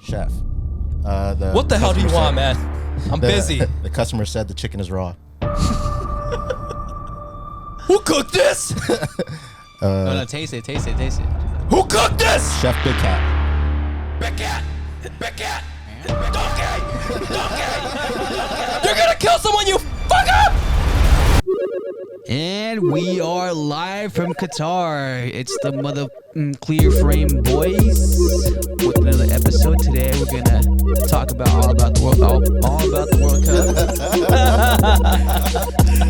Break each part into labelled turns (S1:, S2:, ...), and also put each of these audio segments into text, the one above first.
S1: Chef.
S2: What the hell do you want, man? I'm busy.
S1: The customer said the chicken is raw.
S2: Who cooked this?
S3: No, taste it.
S2: Who cooked this?
S1: Chef Big Cat.
S2: Big Cat. Donkey. You're gonna kill someone, you fucker!
S3: And we are live from Qatar. It's the mother clear frame boys with another episode. Today we're gonna talk about all about the World Cup.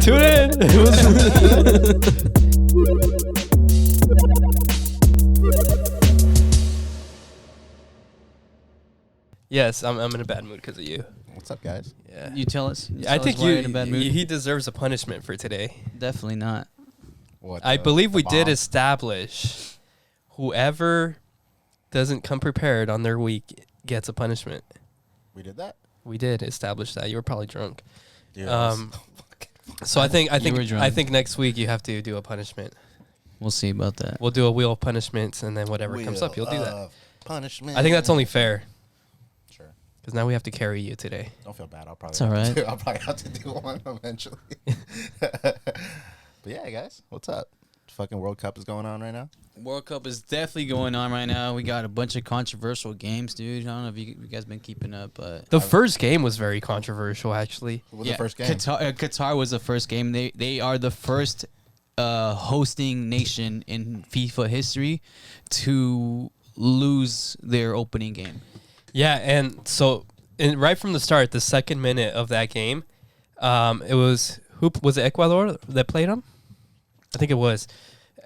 S2: Tune in. Yes, I'm in a bad mood because of you.
S1: What's up, guys?
S2: Yeah.
S3: You tell us.
S2: I think
S3: why you're in a bad mood.
S2: he deserves a punishment for today.
S3: Definitely not.
S1: What?
S2: I believe we did
S1: bomb?
S2: establish whoever doesn't come prepared on their week gets a punishment.
S1: We did that?
S2: We did establish that. You were probably drunk.
S1: Dude,
S2: So I think
S3: were drunk.
S2: I think next week you have to do a punishment.
S3: We'll see about that.
S2: We'll do a wheel of punishments, and then whatever comes up, you'll do that.
S1: Punishment.
S2: I think that's only fair.
S1: Sure.
S2: Because now we have to carry you today.
S1: Don't feel bad. I'll probably.
S3: It's all right.
S1: I'll probably have to do one eventually. But yeah, guys, what's up? Fucking World Cup is going on right now.
S3: World Cup is definitely going on right now. We got a bunch of controversial games, dude. I don't know if you guys been keeping up, but
S2: The first game was very controversial, actually.
S1: What was the first game?
S3: Qatar was the first game. They are the first hosting nation in FIFA history to lose their opening game.
S2: Yeah, and so right from the start, the second minute of that game, it was was it Ecuador that played them? I think it was.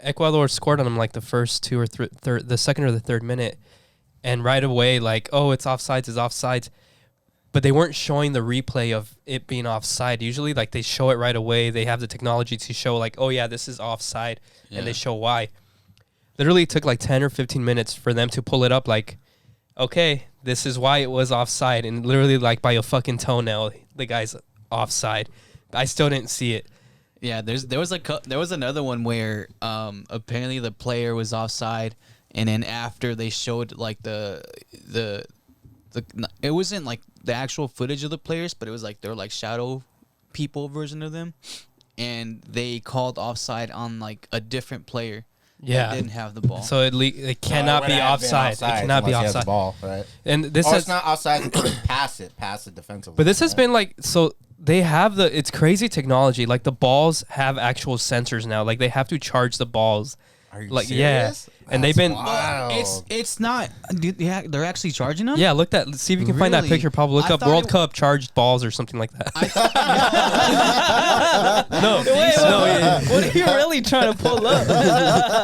S2: Ecuador scored on them like the first two or the second or the third minute, and right away like, oh, it's offsides, but they weren't showing the replay of it being offside. Usually, like they show it right away. They have the technology to show like, oh yeah, this is offside, and they show why. Literally, it took like 10 or 15 minutes for them to pull it up. Like, okay, this is why it was offside, and literally like by a fucking toenail, the guy's offside. I still didn't see it.
S3: Yeah, there was another one where apparently the player was offside, and then after they showed like the it wasn't like the actual footage of the players, but it was like they were like shadow people version of them, and they called offside on like a different player.
S2: Yeah,
S3: that didn't have the ball.
S2: So it cannot be offside. It cannot be offside.
S1: The ball, right?
S2: And this
S1: it's not offside. You couldn't pass it defensively.
S2: But this has been like so. They have it's crazy technology. Like the balls have actual sensors now. Like they have to charge the balls.
S1: Are you
S2: like
S1: serious?
S2: Yeah, and they've been.
S1: Wild.
S3: It's not. Yeah, they're actually charging them.
S2: Yeah, let's see if you can find that
S3: Really?
S2: picture. Probably look
S3: I
S2: up
S3: thought
S2: World Cup charged balls or something like that. No,
S4: What are you really trying to pull up?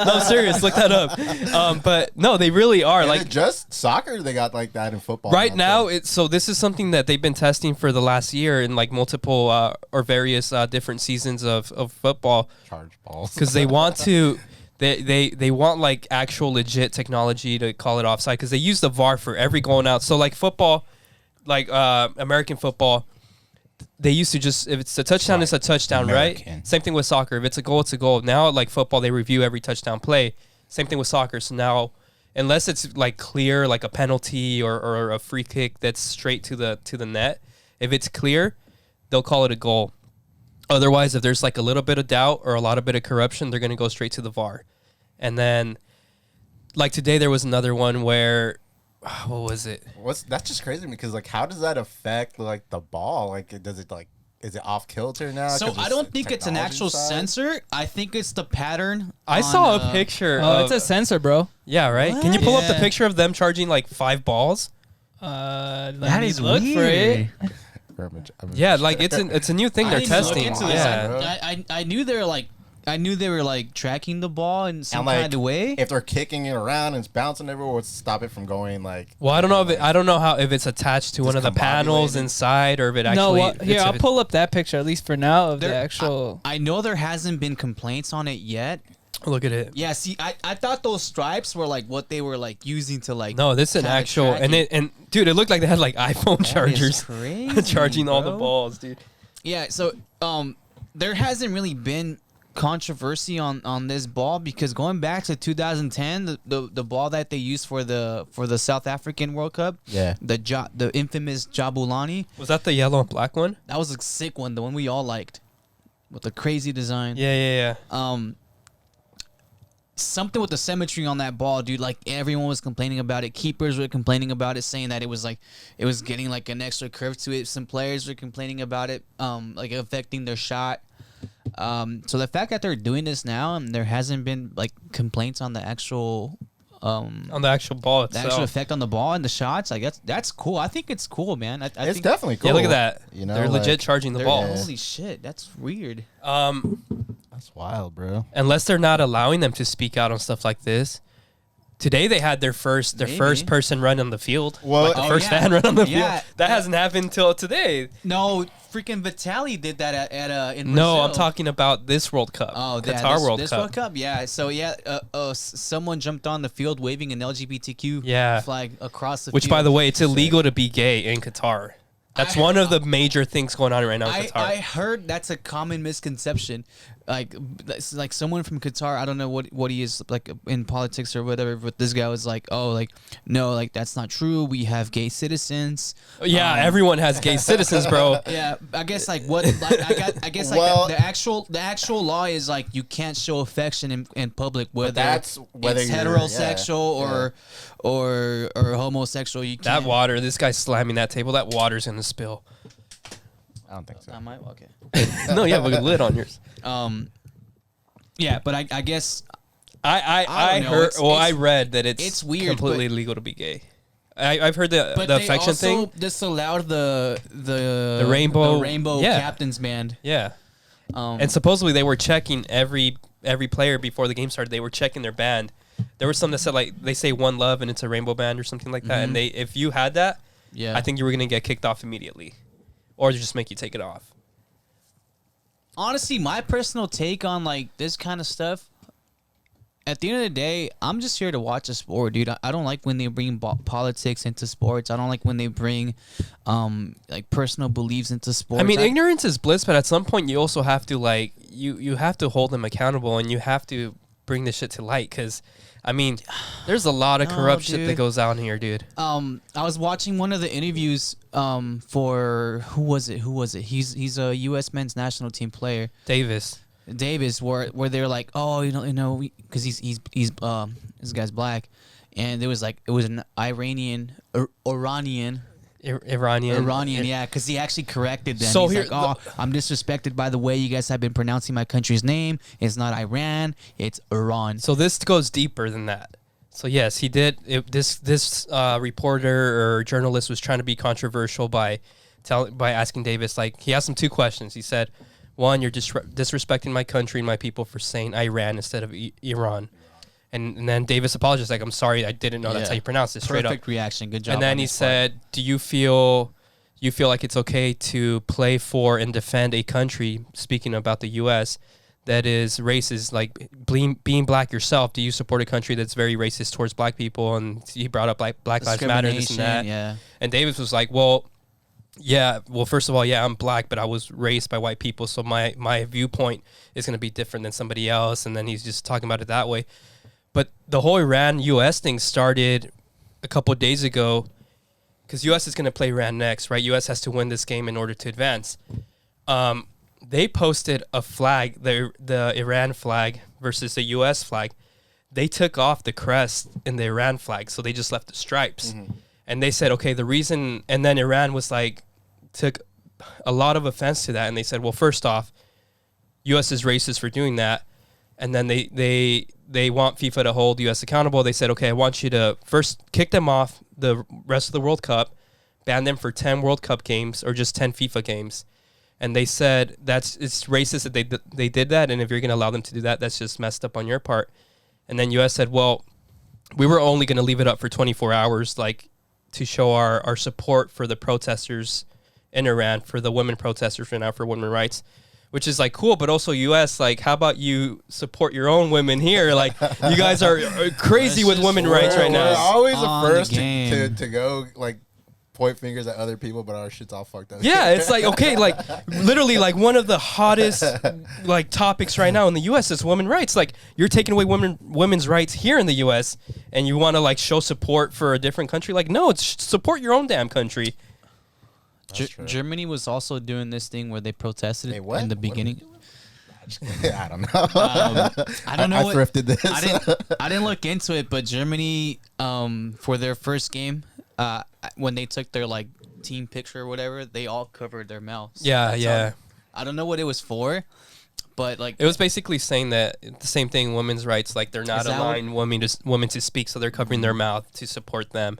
S2: no, serious. Look that up. But no, they really are.
S1: Is
S2: like
S1: it just soccer? They got like that in football.
S2: right now.
S1: too?
S2: So this is something that they've been testing for the last year in like multiple or various different seasons of football.
S1: Charge balls
S2: Because they want to. They want like actual legit technology to call it offside because they use the VAR for every going out. So like football, like American football, they used to just if it's a touchdown, it's a touchdown,
S1: American.
S2: right? Same thing with soccer. If it's a goal, it's a goal. Now like football, they review every touchdown play. Same thing with soccer. So now, unless it's like clear, like a penalty or a free kick that's straight to the net, if it's clear, they'll call it a goal. Otherwise, if there's like a little bit of doubt or a lot of bit of corruption, they're going to go straight to the VAR. And then, like today, there was another one where, what was it?
S1: That's just crazy because like, how does that affect like the ball? Like, is it off kilter now?
S3: So I don't think it's an actual sensor. I think it's the pattern.
S2: I saw a picture.
S4: Oh, it's a sensor, bro.
S2: Yeah, right.
S3: What?
S2: Can you pull up the
S3: Yeah.
S2: picture of them charging like 5 balls?
S4: That
S3: is
S4: look for it.
S2: Yeah, like it's a new thing they're
S3: I didn't look
S2: testing.
S3: into this.
S2: Yeah.
S3: I knew they were like tracking the ball in some
S1: And, like,
S3: kind of way.
S1: If they're kicking it around and it's bouncing everywhere, what's to stop it from going like?
S2: Well, I don't know if it's attached to one of the panels
S1: discombobulated?
S2: inside or if it actually.
S4: No, well, here
S2: if
S4: I'll
S2: it-
S4: pull up that picture at least for now of the
S3: There-
S4: actual.
S3: I know there hasn't been complaints on it yet.
S2: Look at it.
S3: Yeah, see, I thought those stripes were like what they were like using to like.
S2: No, this is an
S3: kinda
S2: actual,
S3: track
S2: and
S3: it.
S2: dude, it looked like they had like iPhone
S3: That is
S2: chargers
S3: crazy,
S2: charging all the
S3: bro.
S2: balls, dude.
S3: Yeah, so there hasn't really been controversy on this ball because going back to 2010, the ball that they used for the South African World Cup, the infamous Jabulani,
S2: Was that the yellow and black one?
S3: that was a sick one, the one we all liked, with the crazy design.
S2: Yeah.
S3: Something with the symmetry on that ball, dude. Like everyone was complaining about it. Keepers were complaining about it, saying that it was getting like an extra curve to it. Some players were complaining about it, like affecting their shot. So the fact that they're doing this now and there hasn't been like complaints on the actual
S2: on the actual ball
S3: the
S2: itself.
S3: actual effect on the ball and the shots, like that's cool. I think it's cool, man. I
S1: It's
S3: think
S1: definitely cool.
S2: Yeah, look at that.
S1: You know,
S2: they're legit charging the
S3: they're-
S2: balls.
S3: Holy shit, that's weird.
S1: That's wild, bro.
S2: Unless they're not allowing them to speak out on stuff like this. Today they had their first person run on the field.
S1: Well-
S2: like the
S1: Oh,
S2: first
S3: yeah.
S2: fan run on the
S3: Yeah.
S2: field. That hasn't happened till today.
S3: No, freaking Vitali did that in
S2: No,
S3: Brazil.
S2: I'm talking about this World Cup.
S3: Oh, yeah,
S2: Qatar
S3: this,
S2: World
S3: this
S2: Cup.
S3: World Cup, yeah. So yeah, someone jumped on the field waving an LGBTQ flag across the
S2: Which,
S3: field.
S2: by the way, it's illegal to be gay in Qatar. That's one of the major things going on right now in Qatar.
S3: I heard that's a common misconception. Like someone from Qatar, I don't know what he is like in politics or whatever, but this guy was like, oh, like no, like that's not true. We have gay citizens.
S2: Yeah, everyone has gay citizens, bro.
S3: Yeah, I guess like what like I guess like
S1: Well-
S3: the actual law is like you can't show affection in public, whether
S1: that's whether
S3: it's
S1: you're-
S3: heterosexual or homosexual. You can't.
S2: That water, this guy's slamming that table. That water's gonna spill.
S1: I don't think so.
S3: I might okay.
S2: No, you have a lid on yours.
S3: Yeah, but I guess
S2: I
S3: don't know.
S2: heard.
S3: It's-
S2: I
S3: it's-
S2: read that it's
S3: weird,
S2: completely
S3: but-
S2: illegal to be gay. I've heard the
S3: but they
S2: affection
S3: also
S2: thing.
S3: disallowed the
S2: rainbow- yeah.
S3: captain's band.
S2: Yeah,
S3: Um,
S2: and supposedly they were checking every player before the game started. They were checking their band. There was some that said like they say "One Love" and it's a rainbow band or something like that. And if you had that,
S3: yeah,
S2: I think you were gonna get kicked off immediately, or just make you take it off.
S3: honestly, my personal take on like this kind of stuff. At the end of the day, I'm just here to watch a sport, dude. I don't like when they bring politics into sports. I don't like when they bring like personal beliefs into sports.
S2: I mean, ignorance is bliss, but at some point you also have to like you have to hold them accountable and you have to bring this shit to light because, I mean, there's a lot of corrupt shit that
S3: dude.
S2: goes on here, dude.
S3: I was watching one of the interviews for who was it? He's a U.S. men's national team player. Davis, where they're like, oh, you know, because he's this guy's black, and it was an Iranian, yeah, because he actually corrected them.
S2: So
S3: He's
S2: here-
S3: like, oh, I'm disrespected by the way you guys have been pronouncing my country's name. It's not Iran, it's Iran.
S2: So this goes deeper than that. So yes, he did. This reporter or journalist was trying to be controversial by asking Davis, like, he asked him two questions. He said, one, you're disrespecting my country and my people for saying Iran instead of Iran. And then Davis apologized, like, I'm sorry, I didn't know that's how you pronounce it, straight up.
S3: Perfect reaction, good job.
S2: And then he said, do you feel like it's okay to play for and defend a country, speaking about the U.S., that is racist, like being black yourself? Do you support a country that's very racist towards black people? And he brought up like Black Lives Matter, this and that.
S3: Yeah.
S2: And Davis was like, well, first of all, I'm black, but I was raised by white people, so my viewpoint is going to be different than somebody else. And then he's just talking about it that way. But the whole Iran-U.S. thing started a couple of days ago because U.S. is going to play Iran next, right? U.S. has to win this game in order to advance. They posted a flag, the Iran flag versus the U.S. flag. They took off the crest in the Iran flag, so they just left the stripes. Mm-hmm. And they said, okay, the reason... And then Iran was like, took a lot of offense to that. And they said, well, first off, U.S. is racist for doing that. And then they want FIFA to hold U.S. accountable. They said, okay, I want you to first kick them off the rest of the World Cup, ban them for 10 World Cup games or just 10 FIFA games. And they said it's racist that they did that, and if you're going to allow them to do that, that's just messed up on your part. And then U.S. said, well, we were only going to leave it up for 24 hours, like to show our support for the protesters in Iran, for the women protesters right now for women's rights. Which is like cool, but also U.S. like, how about you support your own women here? Like, you guys are crazy with women rights right
S1: We're
S2: now.
S1: always the
S3: on the
S1: first
S3: game.
S1: to go like point fingers at other people, but our shit's all fucked up.
S2: Yeah, it's like, okay, like literally like one of the hottest like topics right now in the US is women's rights. Like you're taking away women's rights here in the US and you want to like show support for a different country. Like no, it's support your own damn country.
S3: Germany was also doing this thing where they protested
S1: Hey, what?
S3: in the
S1: What are we
S3: beginning.
S1: doing? I don't know.
S3: I don't know.
S1: I
S3: what,
S1: thrifted this.
S3: I didn't look into it, but Germany, for their first game, when they took their like team picture or whatever, they all covered their mouths.
S2: Yeah, yeah.
S3: I don't know what it was for, but like
S2: It was basically saying that the same thing, women's rights, like they're not
S3: Is that
S2: allowing women to speak, so they're covering their mouth to support them.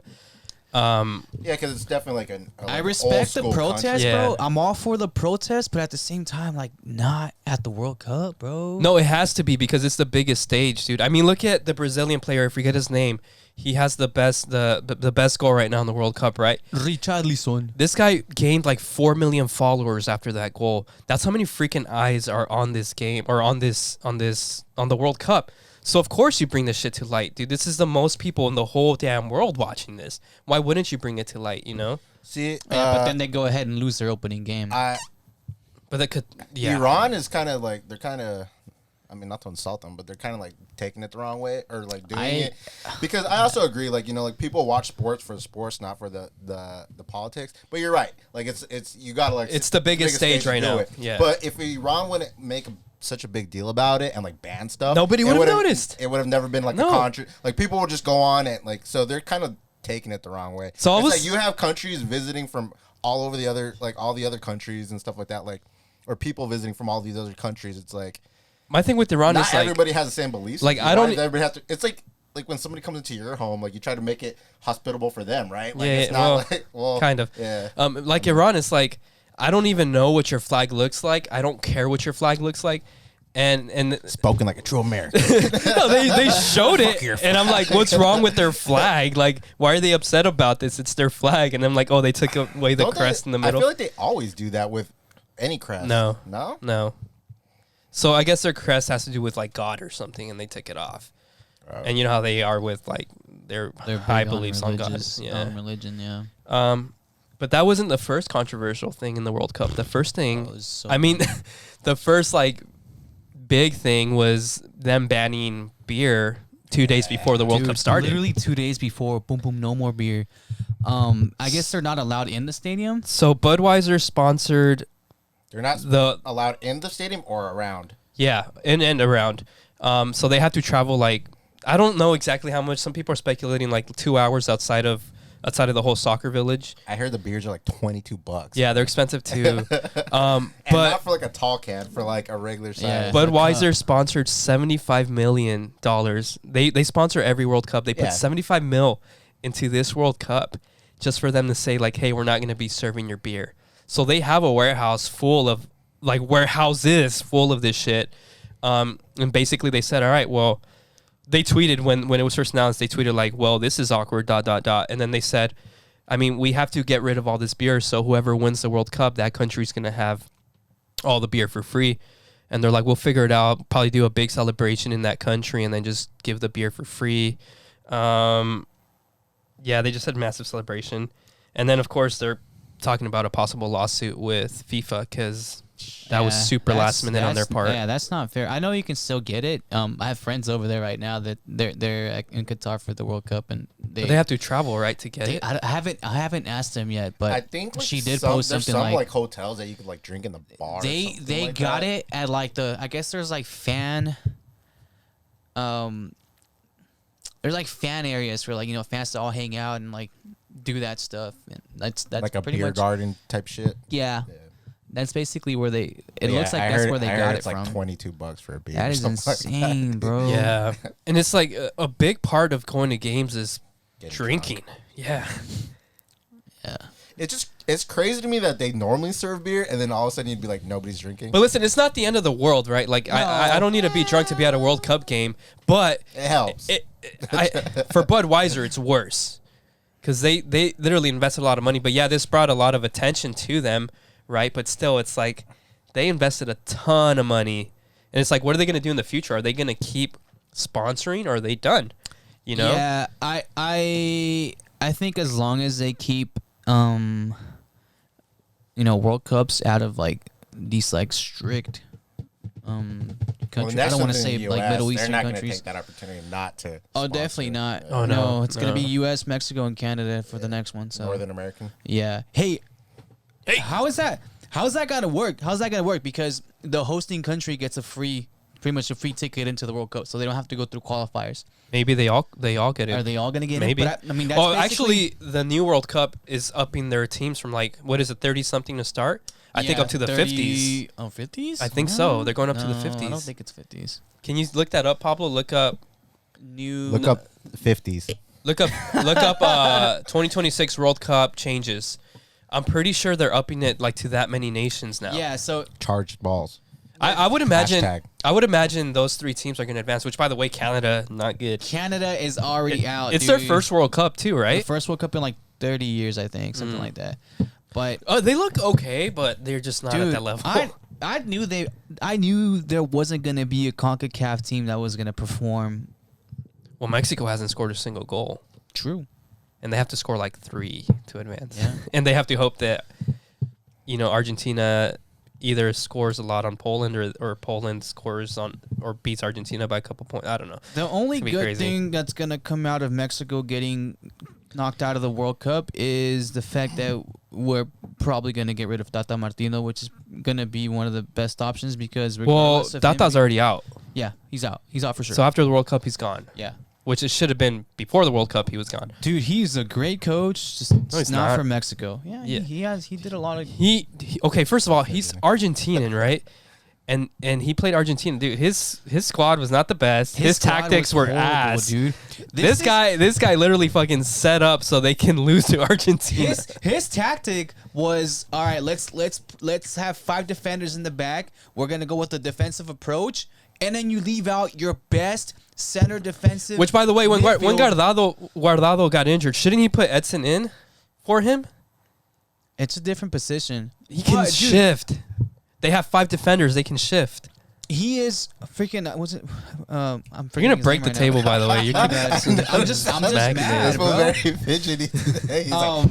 S1: Yeah, because it's definitely like
S3: I
S1: an
S3: respect the
S1: old-school
S3: protest,
S1: country.
S2: Yeah.
S3: bro. I'm all for the protest, but at the same time, like not at the World Cup, bro.
S2: No, it has to be because it's the biggest stage, dude. I mean, look at the Brazilian player. I forget his name. He has the best the best goal right now in the World Cup, right?
S3: Richarlison.
S2: This guy gained like 4 million followers after that goal. That's how many freaking eyes are on this game or on the World Cup. So of course you bring this shit to light, dude. This is the most people in the whole damn world watching this. Why wouldn't you bring it to light, you know?
S1: See,
S3: Yeah, but then they go ahead and lose their opening game.
S2: But that could, yeah.
S1: Iran is kind of like they're kind of. I mean, not to insult them, but they're kind of like taking it the wrong way or like doing it. Because I also agree, like like people watch sports for the sports, not for the politics. But you're right, like it's you gotta like
S2: It's the biggest stage
S1: to
S2: right
S1: do
S2: now.
S1: it.
S2: Yeah.
S1: But if Iran wouldn't make such a big deal about it and like ban stuff,
S2: Nobody
S1: it
S2: would have
S1: would've-
S2: noticed.
S1: It would have never been like
S2: No.
S1: a country. Like people would just go on and like so they're kind of taking it the wrong way.
S2: So I
S1: it's
S2: was-
S1: like you have countries visiting from all over the other like all the other countries and stuff like that, like or people visiting from all these other countries. It's like.
S2: My thing with Iran
S1: Not
S2: is like,
S1: everybody has the same beliefs.
S2: like,
S1: You
S2: I
S1: know,
S2: don't-
S1: Everybody has to. It's like when somebody comes into your home, like you try to make it hospitable for them, right? Like,
S2: Yeah,
S1: it's not
S2: well,
S1: like well,
S2: kind of.
S1: Yeah.
S2: Like Iran is like, I don't even know what your flag looks like. I don't care what your flag looks like. And
S1: Spoken like a true American.
S2: no, they showed
S1: Fuck
S2: it,
S1: your
S2: and I'm like, what's wrong with their flag? Like, why are they upset about this? It's their flag, and I'm like, oh, they took away the
S1: Don't
S2: crest
S1: they-
S2: in the middle.
S1: I feel like they always do that with any crest.
S2: No.
S1: No.
S2: No. So I guess their crest has to do with like God or something, and they took it off. And you know how they are with like their
S3: They're
S2: high
S3: big on
S2: beliefs on God.
S3: religious-
S2: Yeah.
S3: on religion, yeah.
S2: But that wasn't the first controversial thing in the World Cup. The first thing,
S3: That was so
S2: I mean, the first like big thing was them banning beer 2 days before the World
S3: Dude,
S2: Cup started.
S3: Literally 2 days before, boom, boom, no more beer. I guess they're not allowed in the stadium.
S2: So Budweiser sponsored
S1: They're not
S2: the
S1: allowed in the stadium or around.
S2: yeah, in and around. So they have to travel like I don't know exactly how much. Some people are speculating like 2 hours outside of the whole soccer village.
S1: I heard the beers are like $22.
S2: Yeah, they're expensive too.
S1: And
S2: But
S1: not for like a tall can, for like a regular size.
S3: Yeah.
S2: Budweiser sponsored $75 million. They sponsor every World Cup. They put
S1: Yeah.
S2: 75 mil into this World Cup just for them to say like, hey, we're not going to be serving your beer. So they have a warehouse full of like warehouses full of this shit. And basically they said, all right, well, they tweeted when it was first announced, they tweeted like, well, this is awkward, ... And then they said, I mean, we have to get rid of all this beer. So whoever wins the World Cup, that country's going to have all the beer for free. And they're like, we'll figure it out, probably do a big celebration in that country and then just give the beer for free. Yeah, they just had a massive celebration. And then, of course, they're talking about a possible lawsuit with FIFA because that was super last minute on their part.
S3: Yeah, that's not fair. I know you can still get it. I have friends over there right now that they're in Qatar for the World Cup, and
S2: But they have to travel, right, to get it?
S3: I haven't asked them yet, but
S1: I think like
S3: she did
S1: some,
S3: post
S1: there's
S3: something
S1: some
S3: like
S1: hotels that you could like drink in the bar.
S3: they
S1: like
S3: got
S1: that.
S3: it at like I guess there's like fan there's like fan areas for like fans to all hang out and like do that stuff, and that's
S1: like a
S3: pretty
S1: beer
S3: much
S1: garden type shit.
S3: yeah. That's basically where it
S1: Yeah,
S3: looks like
S1: I
S3: that's
S1: heard-
S3: where they
S1: I
S3: got
S1: heard
S3: it
S1: it's
S3: from.
S1: like $22 for a beer.
S3: That
S1: or
S3: is
S1: something like that.
S3: insane, bro.
S2: Yeah. And it's like a big part of going to games is
S1: Getting
S2: drinking.
S1: drunk.
S2: Yeah.
S3: Yeah.
S1: It's crazy to me that they normally serve beer and then all of a sudden you'd be like nobody's drinking.
S2: But listen, it's not the end of the world, right? Like, I don't need to be drunk to be at a World Cup game, but
S1: it helps.
S2: for Budweiser, it's worse because they literally invested a lot of money. But yeah, this brought a lot of attention to them, right? But still, it's like they invested a ton of money, and it's like, what are they going to do in the future? Are they going to keep sponsoring, or are they done? You know?
S3: Yeah, I think as long as they keep World Cups out of like these like strict countries. I don't want to say like Middle Eastern
S1: they're not
S3: countries.
S1: Take that opportunity not to.
S3: Oh, definitely not.
S2: Oh, no.
S3: It's gonna be U.S., Mexico, and Canada for the next one. So
S1: Northern American.
S3: yeah. Hey, how is that? How's that gonna work? How's that gonna work? Because the hosting country gets pretty much a free ticket into the World Cup, so they don't have to go through qualifiers.
S2: Maybe they all get it.
S3: Are they all gonna get
S2: Maybe.
S3: it? But I mean, that's
S2: actually, the new World Cup is upping their teams from like what is it, 30 something to start? I think up to the 50s.
S3: Oh, 50s?
S2: I think so. They're going up to the
S3: No,
S2: 50s.
S3: I don't think it's 50s.
S2: Can you look that up, Pablo? Look up
S1: Look up 50s.
S2: 2026 World Cup changes. I'm pretty sure they're upping it like to that many nations now.
S3: Yeah, so
S1: Charged balls.
S2: I would imagine.
S1: Hashtag.
S2: I would imagine those three teams are going to advance. Which, by the way, Canada not good.
S3: Canada is already out.
S2: It's
S3: dude.
S2: their first World Cup too,
S3: The
S2: right?
S3: first World Cup in like 30 years, I think, something like that. But
S2: Oh, they look okay, but they're just not at
S3: dude,
S2: that level.
S3: I knew there wasn't gonna be a CONCACAF team that was gonna perform.
S2: Well, Mexico hasn't scored a single goal,
S3: True.
S2: and they have to score like 3 to advance.
S3: Yeah.
S2: And they have to hope that Argentina either scores a lot on Poland or Poland scores on or beats Argentina by a couple points. I don't know.
S3: The only
S2: gonna be
S3: good
S2: crazy.
S3: thing that's gonna come out of Mexico getting knocked out of the World Cup is the fact that we're probably gonna get rid of Tata Martino, which is gonna be one of the best options because
S2: Well,
S3: regardless of him
S2: Tata's already out.
S3: yeah, he's out. He's out for sure.
S2: So after the World Cup, he's gone.
S3: yeah.
S2: Which it should have been before the World Cup. He was gone.
S3: Dude, he's a great coach. Just
S2: he's
S3: not
S2: not.
S3: for Mexico. Yeah,
S2: Yeah.
S3: he did a lot of.
S2: Okay. First of all, he's Argentinian, right? And he played Argentina, dude. His squad was not the best. His
S3: squad
S2: tactics
S3: was
S2: were
S3: horrible,
S2: ass,
S3: dude.
S2: This guy literally fucking set up so they can lose to Argentina.
S3: His tactic was all right. Let's have 5 defenders in the back. We're gonna go with the defensive approach, and then you leave out your best center defensive.
S2: Which, by the way, when
S3: midfield.
S2: Guardado got injured, shouldn't he put Edson in for him?
S3: It's a different position.
S2: He can
S3: But, dude,
S2: shift. They have 5 defenders. They can shift.
S3: He is freaking. Was it? I'm
S2: You're gonna break the table, by the way. You're
S3: I'm just
S2: smacking
S3: mad,
S1: This
S3: bro.
S1: was very fidgety today. He's like,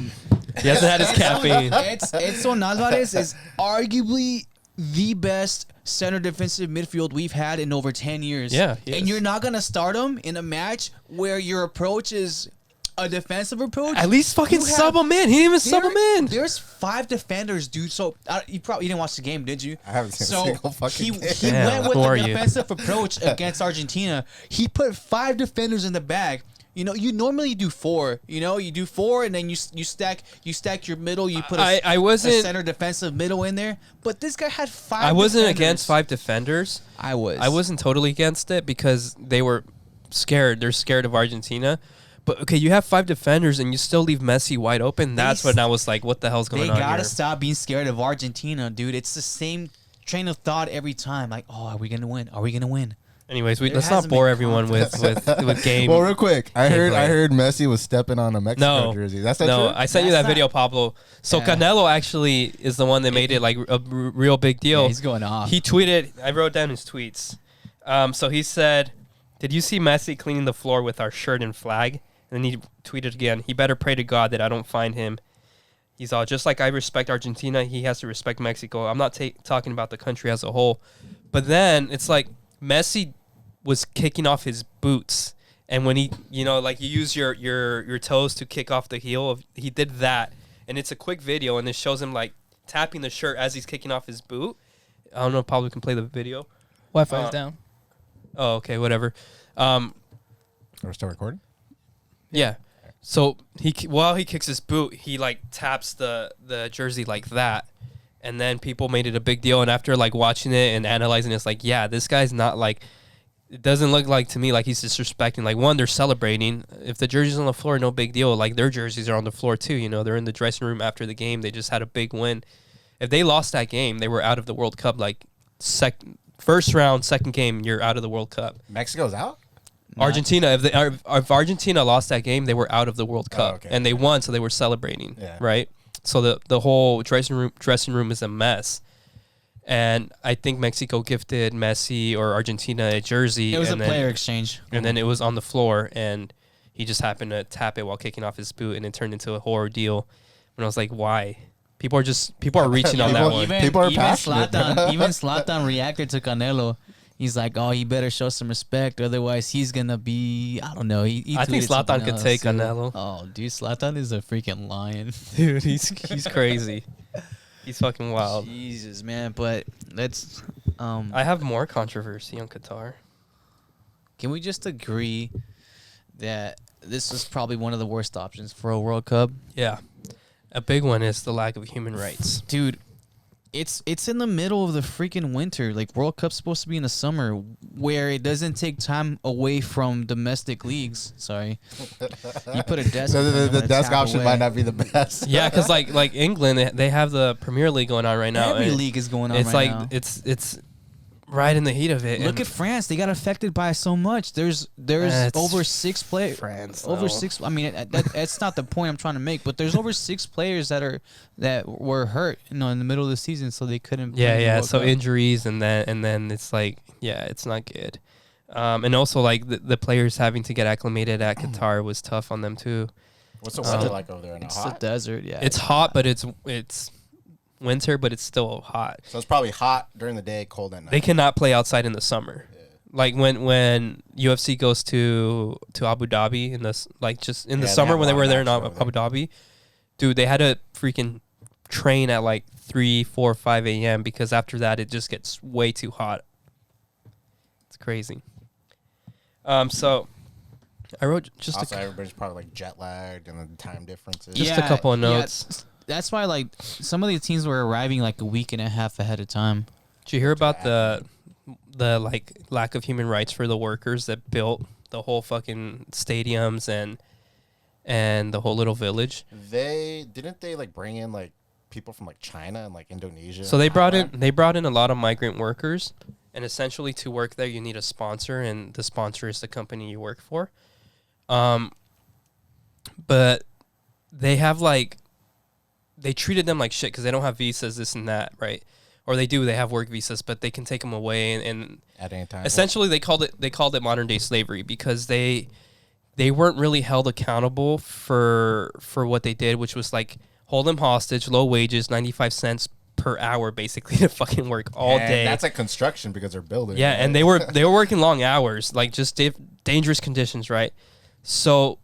S2: He hasn't had his caffeine.
S3: Edson Alvarez is arguably the best center defensive midfield we've had in over 10 years.
S2: Yeah, he
S3: and
S2: is.
S3: you're not gonna start him in a match where your approach is a defensive approach.
S2: At least fucking
S3: You
S2: sub
S3: have-
S2: him in. He didn't even sub him in.
S3: There's 5 defenders, dude. So you probably didn't watch the game, did you?
S1: I haven't seen a
S3: so
S1: single fucking game.
S3: He
S2: Damn,
S3: went with
S2: who are
S3: the
S2: you?
S3: defensive approach against Argentina. He put 5 defenders in the back. You normally do 4. You do 4, and then you stack your middle. You put
S2: I
S3: a
S2: wasn't.
S3: center defensive middle in there. But this guy had 5.
S2: I wasn't
S3: defenders.
S2: against 5 defenders.
S3: I was.
S2: I wasn't totally against it because they were scared. They're scared of Argentina. But okay, you have 5 defenders and you still leave Messi wide open. That's when I was like, "What the hell's going
S3: They
S2: on
S3: gotta
S2: here?"
S3: stop being scared of Argentina, dude. It's the same train of thought every time. Like, oh, are we gonna win? Are we gonna win?
S2: Anyways,
S3: There
S2: let's not
S3: hasn't
S2: bore
S3: been
S2: everyone with game.
S1: well, real quick, I
S2: Gameplay.
S1: heard Messi was stepping on a Mexico
S2: No,
S1: jersey. That's not
S2: no,
S1: true.
S2: I sent you
S3: That's
S2: that
S3: not-
S2: video, Pablo. So
S3: Yeah.
S2: Canelo actually is the one that made it like a real big deal.
S3: Yeah, he's going off.
S2: He tweeted. I wrote down his tweets. So he said, "Did you see Messi cleaning the floor with our shirt and flag?" And then he tweeted again, "He better pray to God that I don't find him." He's all, "Just like I respect Argentina, he has to respect Mexico." I'm not talking about the country as a whole. But then it's like Messi was kicking off his boots. And when he, like you use your toes to kick off the heel, he did that. And it's a quick video, and it shows him like tapping the shirt as he's kicking off his boot. I don't know if Pablo can play the video.
S4: Wi-Fi's down.
S2: Oh, okay, whatever.
S1: We're still recording.
S2: Yeah. So while he kicks his boot, he like taps the jersey like that, and then people made it a big deal. And after like watching it and analyzing it, it's like, yeah, this guy's not like. It doesn't look like to me like he's disrespecting. Like, one, they're celebrating. If the jersey's on the floor, no big deal. Like, their jerseys are on the floor too. They're in the dressing room after the game. They just had a big win. If they lost that game, they were out of the World Cup. Like, first round, second game, you're out of the World Cup.
S1: Mexico's out.
S2: Argentina, if Argentina lost that game, they were out of the World Cup,
S1: okay.
S2: and they won, so they were celebrating,
S1: Yeah.
S2: right? So the whole dressing room is a mess, and I think Mexico gifted Messi or Argentina a jersey.
S3: It was a
S2: and
S3: player exchange.
S2: and then it was on the floor, and he just happened to tap it while kicking off his boot, and it turned into a horror deal. when I was like, why? People are reaching on that one.
S1: People are passionate.
S3: Even Zlatan reacted to Canelo. He's like, oh, he better show some respect, otherwise he's gonna be, I don't know. He
S2: I think
S3: tweeted something
S2: Zlatan could
S3: else,
S2: take
S3: too.
S2: Canelo.
S3: Oh, dude, Zlatan is a freaking lion.
S2: Dude, he's crazy. He's fucking wild.
S3: Jesus, man. But let's.
S2: I have more controversy on Qatar.
S3: Can we just agree that this is probably one of the worst options for a World Cup?
S2: Yeah. A big one is the lack of human rights.
S3: Dude, it's in the middle of the freaking winter. Like, World Cup's supposed to be in the summer, where it doesn't take time away from domestic leagues. Sorry. You put a desk.
S1: So
S3: in front, I'm
S1: the
S3: gonna
S1: desk
S3: tap
S1: option
S3: away.
S1: might not be the best.
S2: Yeah, because like England, they have the Premier League going on right now.
S3: Every
S2: and
S3: league is going on
S2: it's
S3: right
S2: like
S3: now.
S2: it's right in the heat of it.
S3: Look
S2: and
S3: at France. They got affected by so much. There's
S2: It's
S3: over 6 players.
S2: France,
S3: Over
S2: though.
S3: 6. I mean, that's not the point I'm trying to make. But there's over 6 players that were hurt, in the middle of the season, so they couldn't. play in the
S2: Yeah.
S3: World
S2: So
S3: Cup.
S2: injuries and then it's like, yeah, it's not good. And also like the players having to get acclimated at Qatar was tough on them too.
S1: What's the weather like over there? Not
S3: It's
S1: hot?
S3: the desert. Yeah,
S2: It's hot, but it's winter, but it's still hot.
S1: So it's probably hot during the day, cold at night.
S2: They cannot play outside in the summer. Like when UFC goes to Abu Dhabi in this, like just in the
S1: Yeah, they
S2: summer
S1: have
S2: when they
S1: a lot
S2: were
S1: of
S2: there in
S1: matches
S2: Abu Dhabi, dude, they had to freaking train at like 3, 4, 5 a.m. because after that it just gets way too hot. It's crazy. So I wrote just
S1: Also, everybody's probably like jet lagged and the time differences.
S2: Just a couple of notes.
S3: That's why, like, some of these teams were arriving like a week and a half ahead of time.
S2: Did you hear about the like lack of human rights for the workers that built the whole fucking stadiums and the whole little village?
S1: They like bring in like people from like China and like Indonesia.
S2: So
S1: and
S2: they brought
S1: Thailand?
S2: in a lot of migrant workers, and essentially to work there you need a sponsor, and the sponsor is the company you work for. But they have like they treated them like shit because they don't have visas, this and that, right? Or they do, they have work visas, but they can take them away and
S1: At any time.
S2: essentially they called it modern day slavery because they weren't really held accountable for what they did, which was like hold them hostage, low wages, 95 cents per hour basically to fucking work all
S1: And
S2: day.
S1: That's like construction because they're building.
S2: Yeah,
S1: right?
S2: and they were working long hours, like just dangerous conditions, right? So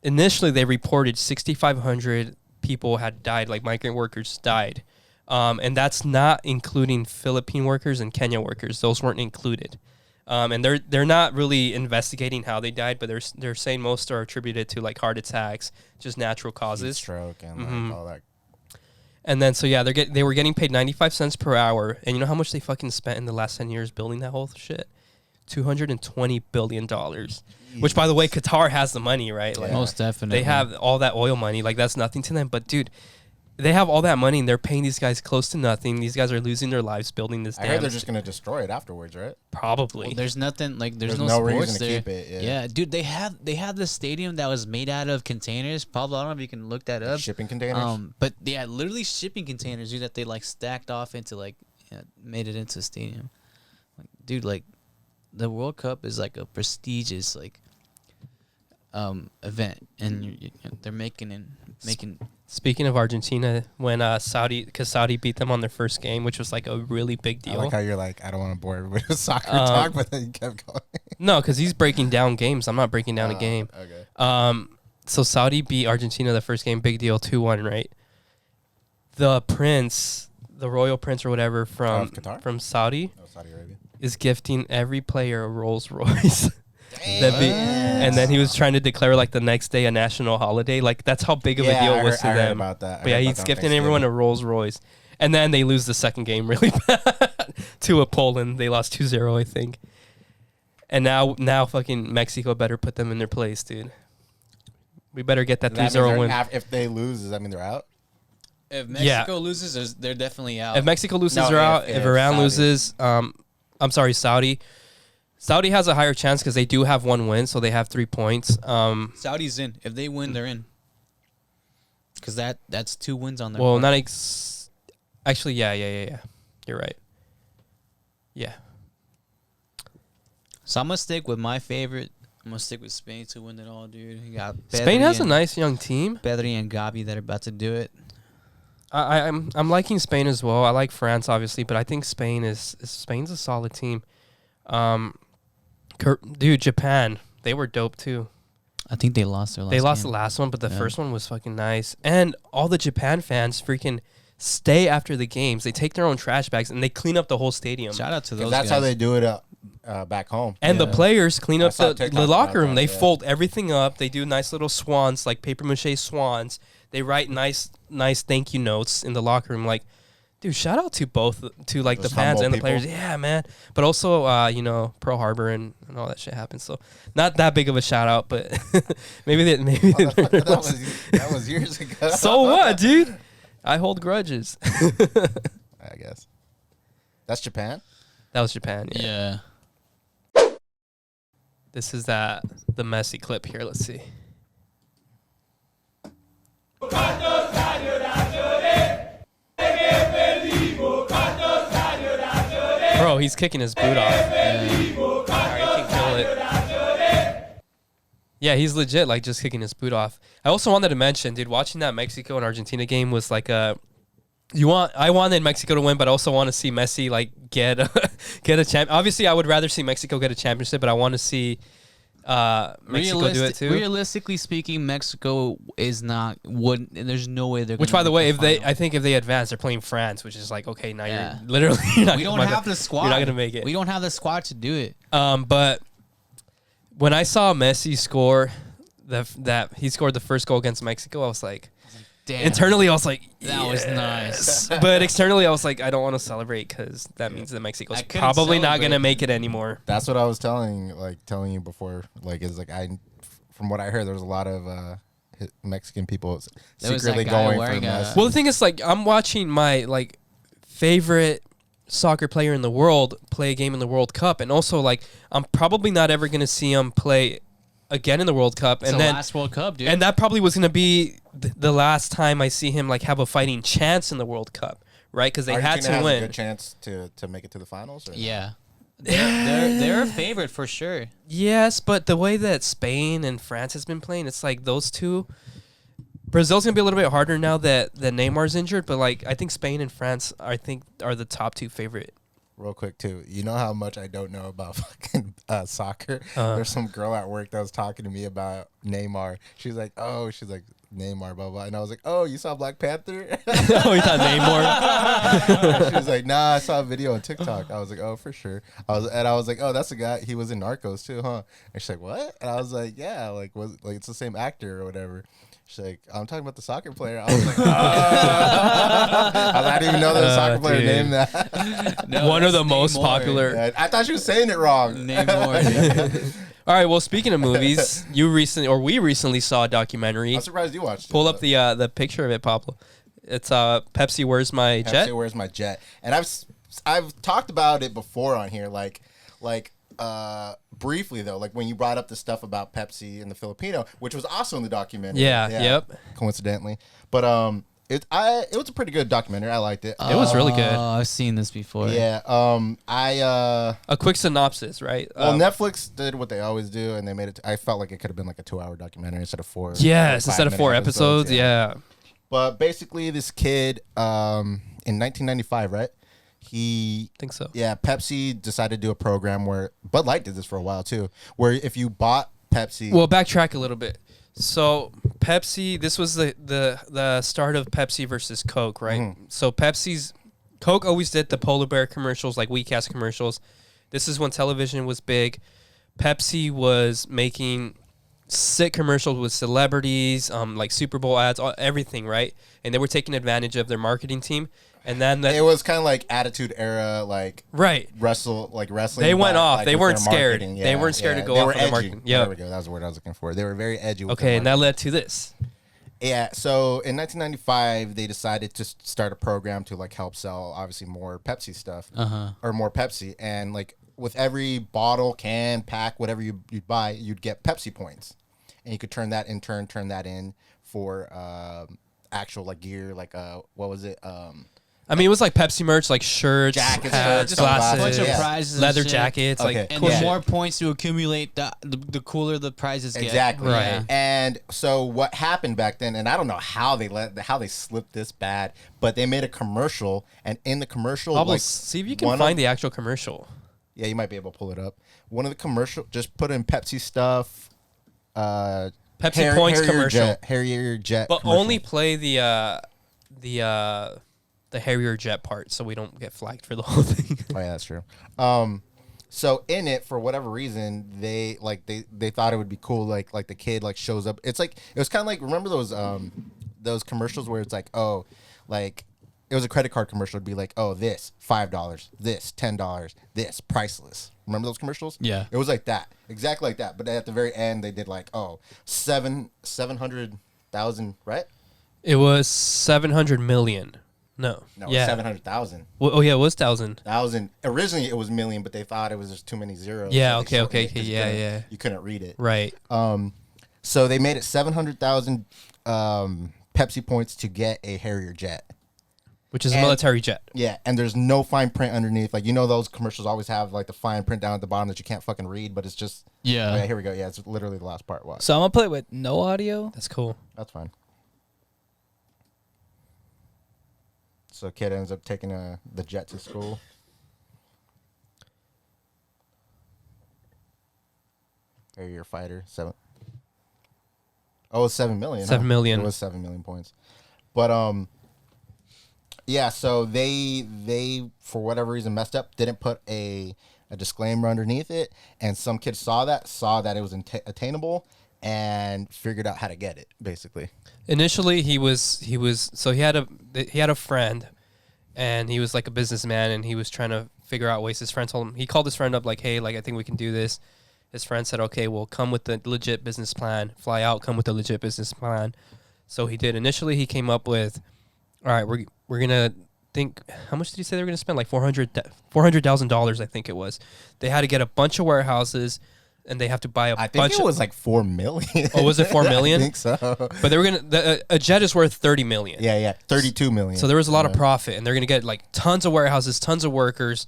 S2: initially they reported 6,500 people had died, like migrant workers died. And that's not including Philippine workers and Kenya workers. Those weren't included. And they're not really investigating how they died, but they're saying most are attributed to like heart attacks, just natural
S1: Heat
S2: causes.
S1: stroke and like all that.
S2: And then so yeah, they were getting paid 95 cents per hour. And you know how much they fucking spent in the last 10 years building that whole shit? $220 billion. Which, by the way, Qatar has the money, right? Like,
S3: Most definitely.
S2: they have all that oil money. Like, that's nothing to them. But, dude, they have all that money, and they're paying these guys close to nothing. These guys are losing their lives building this
S1: I heard they're just gonna destroy it afterwards, right?
S2: Probably.
S3: Well, there's nothing like there's
S1: There's
S3: no
S1: no
S3: sports
S1: reason to
S3: there.
S1: keep it, yeah.
S3: Dude, they have the stadium that was made out of containers. Pablo, I don't know if you can look that up.
S1: Shipping containers.
S3: But yeah, literally shipping containers, dude, that they like stacked off into like made it into a stadium. Like, dude, like the World Cup is like a prestigious like event, and they're making.
S2: Speaking of Argentina, when Saudi beat them on their first game, which was like a really big
S1: I
S2: deal.
S1: like how you're like, I don't want to bore everybody with soccer talk, but then you kept going.
S2: No, because he's breaking down games. I'm not breaking down a game.
S1: Okay.
S2: So Saudi beat Argentina the first game, big deal, 2-1, right? The prince, the royal prince or whatever from
S1: Qatar?
S2: from Saudi
S1: Oh, Saudi Arabia.
S2: is gifting every player a Rolls Royce. And then he was trying to declare like the next day a national holiday. Like that's how big of a deal it was to
S1: I heard
S2: them.
S1: about that.
S2: But yeah, he's gifting everyone a Rolls Royce. And then they lose the second game really bad to a Poland. They lost 2-0, I think. And now fucking Mexico better put them in their place, dude. We better get that 3-0 win.
S1: If they lose, does that mean they're out?
S3: If Mexico loses, they're definitely out.
S2: If Mexico loses,
S1: No,
S2: they're out. If Iran
S1: Saudi.
S2: loses, I'm sorry, Saudi. Saudi has a higher chance because they do have one win, so they have 3 points.
S3: Saudi's in. If they win, they're in. Because that's 2 wins on their
S2: Well,
S3: part.
S2: not actually, yeah. You're right. Yeah.
S3: So I'm gonna stick with my favorite I'm gonna stick with Spain to win it all, dude. You got
S2: Spain
S3: Pedri
S2: has a
S3: and-
S2: nice young team.
S3: Pedri and Gavi that are about to do it.
S2: I'm liking Spain as well. I like France obviously, but I think Spain's a solid team. Dude, Japan, they were dope too.
S3: I think they lost their last
S2: They lost
S3: game.
S2: the last one, but the
S3: Yeah.
S2: first one was fucking nice. And all the Japan fans freaking stay after the games. They take their own trash bags and they clean up the whole stadium.
S3: Shout out to
S1: 'Cause
S3: those
S1: that's
S3: guys.
S1: how they do it back home.
S2: And the
S3: Yeah.
S2: players clean
S1: I
S2: up
S1: saw
S2: the
S1: TikTok about
S2: locker room.
S1: that,
S2: They
S1: yeah.
S2: fold everything up. They do nice little swans, like paper mache swans. They write nice thank you notes in the locker room. Like, dude, shout out to both, to like
S1: Those
S2: the fans
S1: humble
S2: and the
S1: people.
S2: players. Yeah, man. But also, Pearl Harbor and all that shit happens. So not that big of a shout out, but maybe
S1: that was years ago.
S2: So what, dude? I hold grudges.
S1: I guess. That's Japan?
S2: That was Japan. Yeah.
S3: Yeah.
S2: This is the Messi clip here. Let's see. Bro, he's kicking his boot off. Alright, you can kill it. Yeah, he's legit like just kicking his boot off. I also wanted to mention, dude, watching that Mexico and Argentina game was like I wanted Mexico to win, but I also want to see Messi like get a champ. Obviously, I would rather see Mexico get a championship, but I want to see Mexico do it too.
S3: Realistically speaking, Mexico is not wouldn't. There's no way they're.
S2: Which,
S3: gonna
S2: by the
S3: make
S2: way,
S3: final.
S2: I think if they advance, they're playing France, which is like, okay, now
S3: Yeah.
S2: you're literally not
S3: we don't
S2: my
S3: have
S2: bad.
S3: the squad.
S2: You're not gonna make it.
S3: We don't have the squad to do it.
S2: But when I saw Messi score that he scored the first goal against Mexico, I was like,
S3: Damn.
S2: internally, I was like,
S3: That was nice.
S2: But externally, I was like, I don't want to celebrate because that means that Mexico's
S3: I couldn't
S2: probably not gonna
S3: celebrate.
S2: make it anymore.
S1: That's what I was telling you before. Like, is like from what I heard, there was a lot of Mexican people
S3: There was
S1: secretly
S3: that guy
S1: going for
S3: wearing a-
S1: Messi.
S2: Well, the thing is, like, I'm watching my like favorite soccer player in the world play a game in the World Cup, and also like I'm probably not ever gonna see him play again in the World Cup,
S3: It's
S2: and
S3: the
S2: then
S3: last World Cup, dude.
S2: and that probably was gonna be the last time I see him like have a fighting chance in the World Cup, right? Because they
S1: Argentina
S2: had to
S1: has a
S2: win.
S1: good chance to make it to the finals. Or no?
S3: yeah, they're a favorite for sure.
S2: Yes, but the way that Spain and France has been playing, it's like those two. Brazil's gonna be a little bit harder now that Neymar's injured, but like I think Spain and France are the top two favorite.
S1: Real quick too, you know how much I don't know about fucking soccer. There's some girl at work that was talking to me about Neymar. She's like, Neymar, blah blah, and I was like, oh, you saw Black Panther?
S2: Oh, you thought Namor?
S1: She was like, nah, I saw a video on TikTok. I was like, oh, for sure. I was like, oh, that's the guy. He was in Narcos too, huh? And she's like, what? And I was like, yeah, it's the same actor or whatever. She's like, I'm talking about the soccer player. I was like, I didn't even know there was a soccer player
S2: dude.
S1: named that.
S3: No,
S2: One of
S3: that's
S2: the most
S3: Neymar.
S2: popular.
S1: Yeah, I thought she was saying it wrong.
S3: Neymar.
S2: All right. Well, speaking of movies, we recently saw a documentary.
S1: I'm surprised you watched it.
S2: Pull up the picture of it, Pablo. It's Pepsi. Where's my jet?
S1: Pepsi, where's my jet? And I've talked about it before on here, like briefly though, like when you brought up the stuff about Pepsi and the Filipino, which was also in the documentary.
S2: Yeah, yep.
S1: Coincidentally, but it was a pretty good documentary. I liked it.
S2: It was really good.
S3: Oh, I've seen this before.
S1: Yeah.
S2: A quick synopsis, right?
S1: Well, Netflix did what they always do, and they made it. I felt like it could have been like a 2-hour documentary instead of 4.
S2: Yes,
S1: 5
S2: instead of 4
S1: minute
S2: episodes. Yeah.
S1: But basically, this kid in 1995, right?
S2: I think so.
S1: Yeah, Pepsi decided to do a program where Bud Light did this for a while too, where if you bought Pepsi,
S2: Well, backtrack a little bit. So Pepsi, this was the start of Pepsi versus Coke, right?
S1: Mm-hmm.
S2: So Coke always did the polar bear commercials, like WeCast commercials. This is when television was big. Pepsi was making sick commercials with celebrities, like Super Bowl ads, everything, right? And they were taking advantage of their marketing team. And then
S1: it was kind of like Attitude Era, like
S2: right.
S1: wrestling.
S2: They went
S1: but,
S2: off.
S1: like,
S2: they
S1: with
S2: weren't
S1: their
S2: scared.
S1: marketing.
S2: They weren't scared to go
S1: They
S2: off
S1: were
S2: on their
S1: edgy.
S2: marketing. Yeah.
S1: There we go. That was the word I was looking for. They were very edgy. With
S2: Okay,
S1: their
S2: and that
S1: marketing.
S2: led to this.
S1: Yeah, so in 1995, they decided to start a program to like help sell obviously more Pepsi stuff, or more Pepsi, and like with every bottle, can, pack, whatever you'd buy, you'd get Pepsi points, and you could turn that in for actual like gear, like what was it?
S2: I mean, it was like Pepsi merch, like shirts,
S1: Jackets,
S2: hats,
S1: shirts,
S2: glasses,
S3: a bunch of
S1: Yeah.
S3: prizes, and
S2: leather
S3: shit.
S2: jackets,
S1: Okay.
S2: like
S3: And
S2: cool
S3: the
S2: shit.
S3: more points you accumulate, the cooler the prizes get.
S1: Exactly.
S2: Right.
S3: Yeah.
S1: And so what happened back then, and I don't know how they slipped this bad, but they made a commercial, and in the commercial,
S2: Pablo,
S1: like
S2: see if you can
S1: one
S2: find
S1: of-
S2: the actual commercial.
S1: yeah, you might be able to pull it up. One of the commercial, just put in Pepsi stuff.
S2: Pepsi Points commercial.
S1: Harrier Jet,
S2: But
S1: commercial.
S2: only play the Harrier jet part, so we don't get flagged for the whole thing.
S1: Oh yeah, that's true. So in it, for whatever reason, they thought it would be cool, like the kid like shows up. It's like it was kind of like, remember those commercials where it's like, oh, like it was a credit card commercial. It'd be like, oh, this $5, this $10, this priceless. Remember those commercials?
S3: Yeah.
S1: It was like that, exactly like that. But at the very end, they did like, oh, 700,000, right?
S2: It was 700 million. No.
S1: No,
S2: Yeah.
S1: 700,000.
S2: Well, oh yeah, it was 1,000.
S1: Originally it was million, but they thought it was just too many zeros.
S2: Yeah,
S1: so they
S2: okay,
S1: shortened
S2: okay,
S1: it 'cause
S2: yeah, yeah.
S1: You couldn't read it.
S2: Right.
S1: So they made it 700,000 Pepsi points to get a Harrier jet.
S2: Which is a
S1: And-
S2: military jet.
S1: Yeah, and there's no fine print underneath. Like, you know, those commercials always have like the fine print down at the bottom that you can't fucking read, but it's just.
S3: Yeah.
S1: Oh, yeah, here we go. Yeah, it's literally the last part. Watch.
S4: So I'm gonna play it with no audio.
S2: That's cool.
S1: That's fine. So kid ends up taking the jet to school. Harrier fighter, 7. Oh, it's 7 million.
S2: 7 million.
S1: It was 7 million points. But yeah. So they for whatever reason messed up. Didn't put a disclaimer underneath it, and some kids saw that it was attainable, and figured out how to get it. Basically.
S2: Initially, he had a friend, and he was like a businessman, and he was trying to figure out ways. His friend told him, he called his friend up like, hey, like I think we can do this. His friend said, okay, well, come with the legit business plan. Fly out, come with the legit business plan. So he did. Initially, he came up with, all right, we're gonna think. How much did he say they were gonna spend? Like $400,000, I think it was. They had to get a bunch of warehouses, and they have to buy
S1: I think it was like 4 million.
S2: Oh, was it 4 million?
S1: I think so.
S2: But they were gonna. A jet is worth 30 million.
S1: Yeah, 32 million.
S2: So there was a lot of profit, and they're gonna get like tons of warehouses, tons of workers,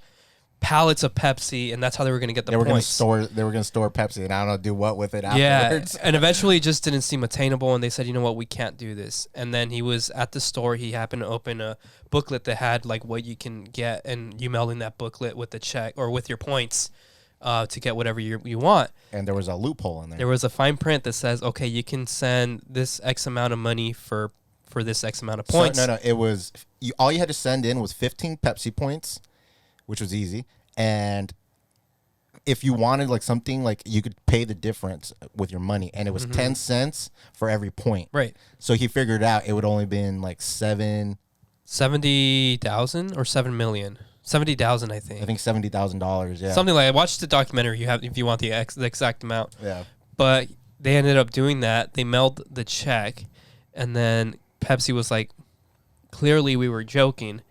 S2: pallets of Pepsi, and that's how they were gonna get the
S1: They were
S2: points.
S1: gonna store Pepsi, and I don't know do what with it
S2: Yeah,
S1: afterwards.
S2: and eventually it just didn't seem attainable, and they said, you know what, we can't do this. And then he was at the store. He happened to open a booklet that had like what you can get, and you mail in that booklet with the check or with your points to get whatever you want.
S1: And there was a loophole in there.
S2: There was a fine print that says, okay, you can send this X amount of money for this X amount of points.
S1: So, no, it was all you had to send in was 15 Pepsi points, which was easy. And if you wanted like something, like you could pay the difference with your money, and it was 10 cents for every point.
S2: Right.
S1: So he figured out it would only been like
S2: 70,000 or 7 million. 70,000, I think.
S1: $70,000. Yeah.
S2: Something like that. Watch the documentary. If you want the exact amount.
S1: Yeah.
S2: But they ended up doing that. They mailed the check, and then Pepsi was like, clearly we were joking,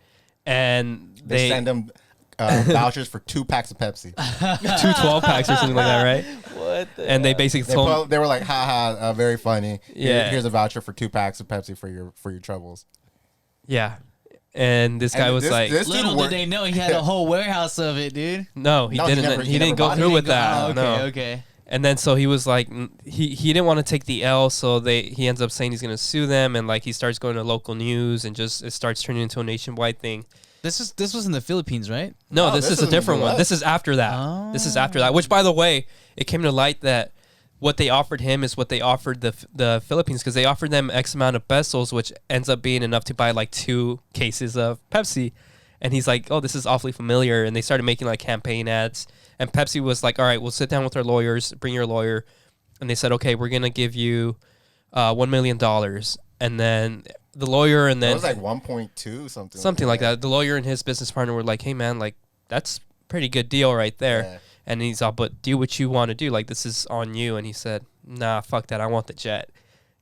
S2: and
S1: They send them vouchers for 2 packs of Pepsi.
S2: 2 12 packs or something like that, right?
S4: What?
S2: And they basically told
S1: They were like, haha, very funny.
S2: Yeah.
S1: Here's a voucher for 2 packs of Pepsi for your troubles.
S2: yeah. And this guy
S1: And
S2: was
S1: this-
S2: like,
S1: this dude
S3: Little
S1: worked-
S3: did they know he had a whole warehouse of it, dude.
S2: no, he
S1: No, he
S2: didn't.
S1: never-
S2: He
S1: he
S2: didn't
S1: never
S2: go
S1: bought it.
S2: through
S1: He
S2: with
S1: didn't
S2: that.
S3: Oh, okay,
S2: no.
S3: okay.
S2: And then so he was like, he didn't want to take the L, so he ends up saying he's gonna sue them, and like he starts going to local news, and just it starts turning into a nationwide thing.
S3: This was in the Philippines, right?
S2: No,
S1: No,
S2: this
S1: this
S2: is a
S1: is in the
S2: different one.
S1: US.
S2: This is after that. This is after that. Which, by the way, it came to light that what they offered him is what they offered the Philippines, because they offered them X amount of pesos, which ends up being enough to buy like 2 cases of Pepsi. And he's like, oh, this is awfully familiar. And they started making like campaign ads. And Pepsi was like, all right, we'll sit down with our lawyers, bring your lawyer. And they said, okay, we're going to give you $1 million. And then the lawyer and
S1: It
S2: then
S1: was like 1.2 something.
S2: something like that. The lawyer and his business partner were like, hey, man, like that's pretty good deal right there.
S1: Yeah.
S2: And he's all, but do what you want to do. Like, this is on you. And he said, nah, fuck that. I want the jet.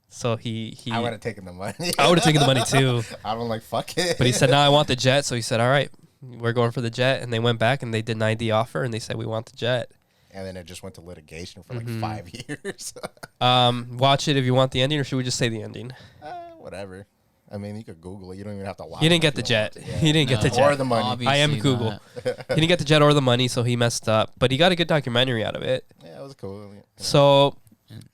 S2: So he
S1: I would have taken the money.
S2: I would have taken the money too.
S1: I'm like, fuck it.
S2: But he said, no, I want the jet. So he said, all right, we're going for the jet. And they went back and they denied the offer. And they said, we want the jet.
S1: And then it just went to litigation for like 5 years.
S2: Watch it if you want the ending, or should we just say the ending?
S1: Whatever. I mean, you could Google it. You don't even have to watch.
S2: He didn't
S1: it
S2: get the
S1: if you don't
S2: jet.
S1: want to. Yeah.
S2: He didn't get the jet.
S1: Or the money.
S2: I am
S3: Obviously
S2: Google.
S3: not.
S2: He didn't get the jet or the money, so he messed up. But he got a good documentary out of it.
S1: Yeah, it was cool. Yeah.
S2: So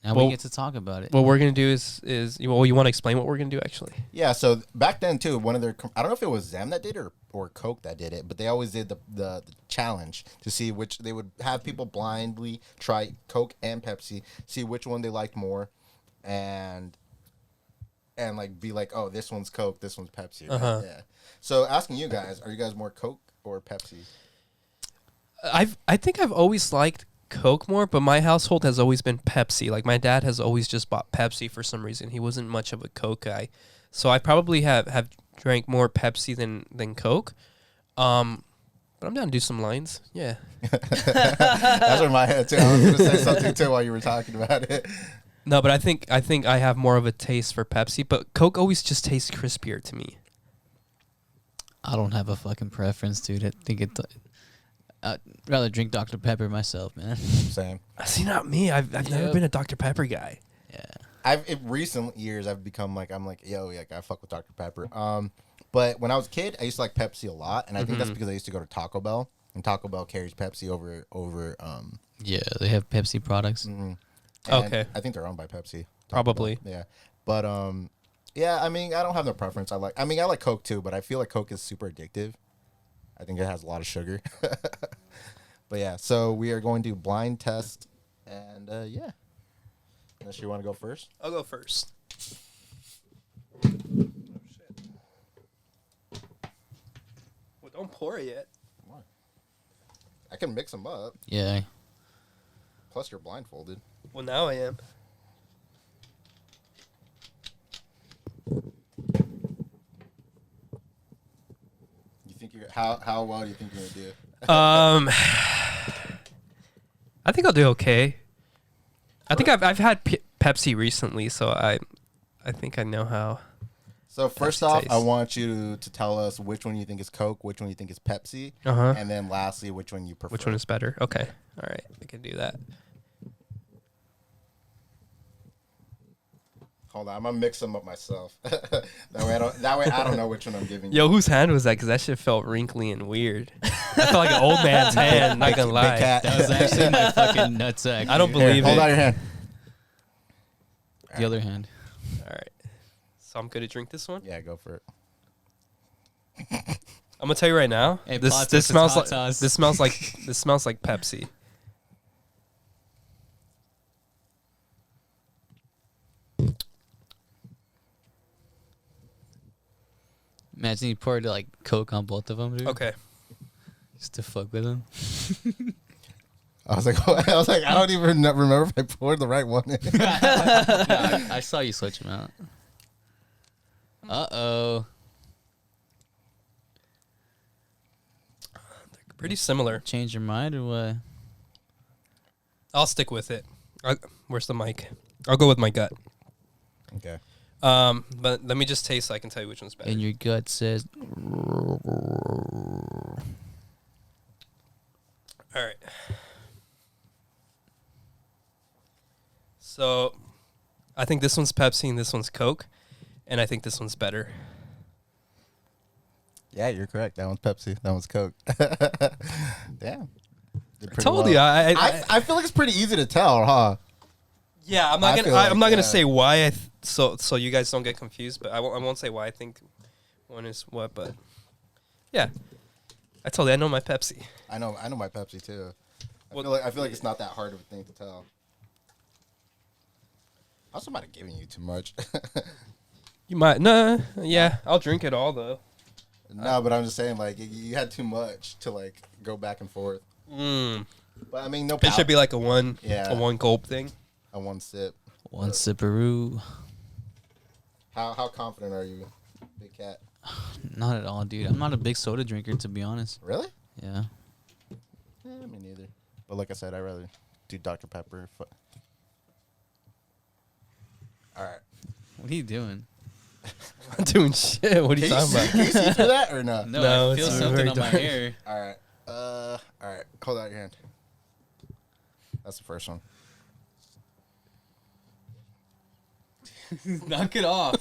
S3: Now
S2: Well-
S3: we get to talk about it.
S2: what we're gonna do is you want to explain what we're gonna do actually?
S1: Yeah, so back then too, one of their I don't know if it was them that did it or Coke that did it, but they always did the challenge to see which they would have people blindly try Coke and Pepsi, see which one they liked more, and like be like, oh, this one's Coke, this one's Pepsi. Right?
S2: Uh-huh.
S1: Yeah. So asking you guys, are you guys more Coke or Pepsi?
S2: I think I've always liked Coke more, but my household has always been Pepsi. Like my dad has always just bought Pepsi for some reason. He wasn't much of a Coke guy, so I probably have drank more Pepsi than Coke. But I'm down to do some lines. Yeah.
S1: That's in my head too. I was gonna say something too while you were talking about it.
S2: No, but I think I have more of a taste for Pepsi, but Coke always just tastes crispier to me.
S3: I don't have a fucking preference, dude. I think I'd rather drink Dr. Pepper myself, man.
S1: Same.
S2: See, not me. I've never
S3: Yep.
S2: been a Dr. Pepper guy.
S3: Yeah.
S1: In recent years I've become like yo, like I fuck with Dr. Pepper. But when I was a kid, I used to like Pepsi a lot, and I think that's because I used to go to Taco Bell, and Taco Bell carries Pepsi over.
S3: Yeah, they have Pepsi products.
S1: And
S2: Okay.
S1: I think they're owned by Pepsi. Taco
S2: Probably.
S1: Bell, yeah, but yeah. I mean, I don't have no preference. I like Coke too, but I feel like Coke is super addictive. I think it has a lot of sugar. But yeah, so we are going to blind test, and yeah. Unless you want to go first.
S2: I'll go first. Well, don't pour it yet.
S1: I can mix them up.
S3: Yeah.
S1: Plus, you're blindfolded.
S2: Well, now I am.
S1: You think you're how well do you think you're gonna do?
S2: I think I'll do okay. I think I've had Pepsi recently, so I think I know how.
S1: So first
S2: Pepsi
S1: off, I
S2: taste.
S1: want you to tell us which one you think is Coke, which one you think is Pepsi,
S2: Uh-huh.
S1: and then lastly, which one you prefer.
S2: Which one is better? Okay. All right. I can do that.
S1: Hold on, I'm gonna mix them up myself. that way I don't know which one I'm giving you.
S2: Yo, whose hand was that? Because that shit felt wrinkly and weird. That felt like an old man's hand. Not gonna lie.
S1: Big cat.
S3: That was actually my fucking nutsack.
S2: I don't
S3: dude.
S2: believe
S1: Hold
S2: it.
S1: out your hand.
S3: The other hand.
S2: All right. So I'm good to drink this one.
S1: Yeah, go for it.
S2: I'm gonna tell you right now.
S3: Hey,
S2: this
S3: Pots,
S2: this
S3: it's
S2: smells
S3: hot
S2: like
S3: sauce.
S2: this smells like Pepsi.
S3: Imagine you poured like Coke on both of them, dude.
S2: Okay.
S3: Just to fuck with them.
S1: I was like, I don't even remember if I poured the right one in.
S3: I saw you switch them out. Uh-oh.
S2: Pretty similar.
S3: Change your mind or what?
S2: I'll stick with it. Where's the mic? I'll go with my gut.
S1: Okay.
S2: But let me just taste so I can tell you which one's better.
S3: And your gut says...
S2: All right. So, I think this one's Pepsi and this one's Coke, and I think this one's better.
S1: Yeah, you're correct. That one's Pepsi. That one's Coke. Damn. Did
S2: I
S1: pretty
S2: told
S1: well.
S2: you.
S1: I feel like it's pretty easy to tell, huh?
S2: Yeah, I'm
S1: I
S2: not gonna.
S1: feel like,
S2: I'm not gonna
S1: yeah.
S2: say why. So you guys don't get confused. But I won't say why I think one is what. But yeah, I told you I know my Pepsi.
S1: I know my Pepsi too.
S2: Well,
S1: I feel like it's not that hard of a thing to tell. I also might have given you too much.
S2: You might. Nah. Yeah, I'll drink it all though.
S1: No, but I'm just saying, like, you had too much to like go back and forth. But I mean, no.
S2: It should be like a one gulp thing.
S1: a one sip.
S3: One sipperoo.
S1: How confident are you, Big Cat?
S3: Not at all, dude. I'm not a big soda drinker, to be honest.
S1: Really?
S3: Yeah.
S1: Me neither. But like I said, I'd rather do Dr. Pepper. All right.
S3: What are you doing?
S2: I'm not doing shit. What are you talking about?
S1: Can you see through that or no?
S2: No,
S3: I feel
S2: it's
S3: something
S2: very
S3: on my
S2: dark.
S3: hair.
S1: All right. All right. Hold out your hand. That's the first one.
S3: Knock it off.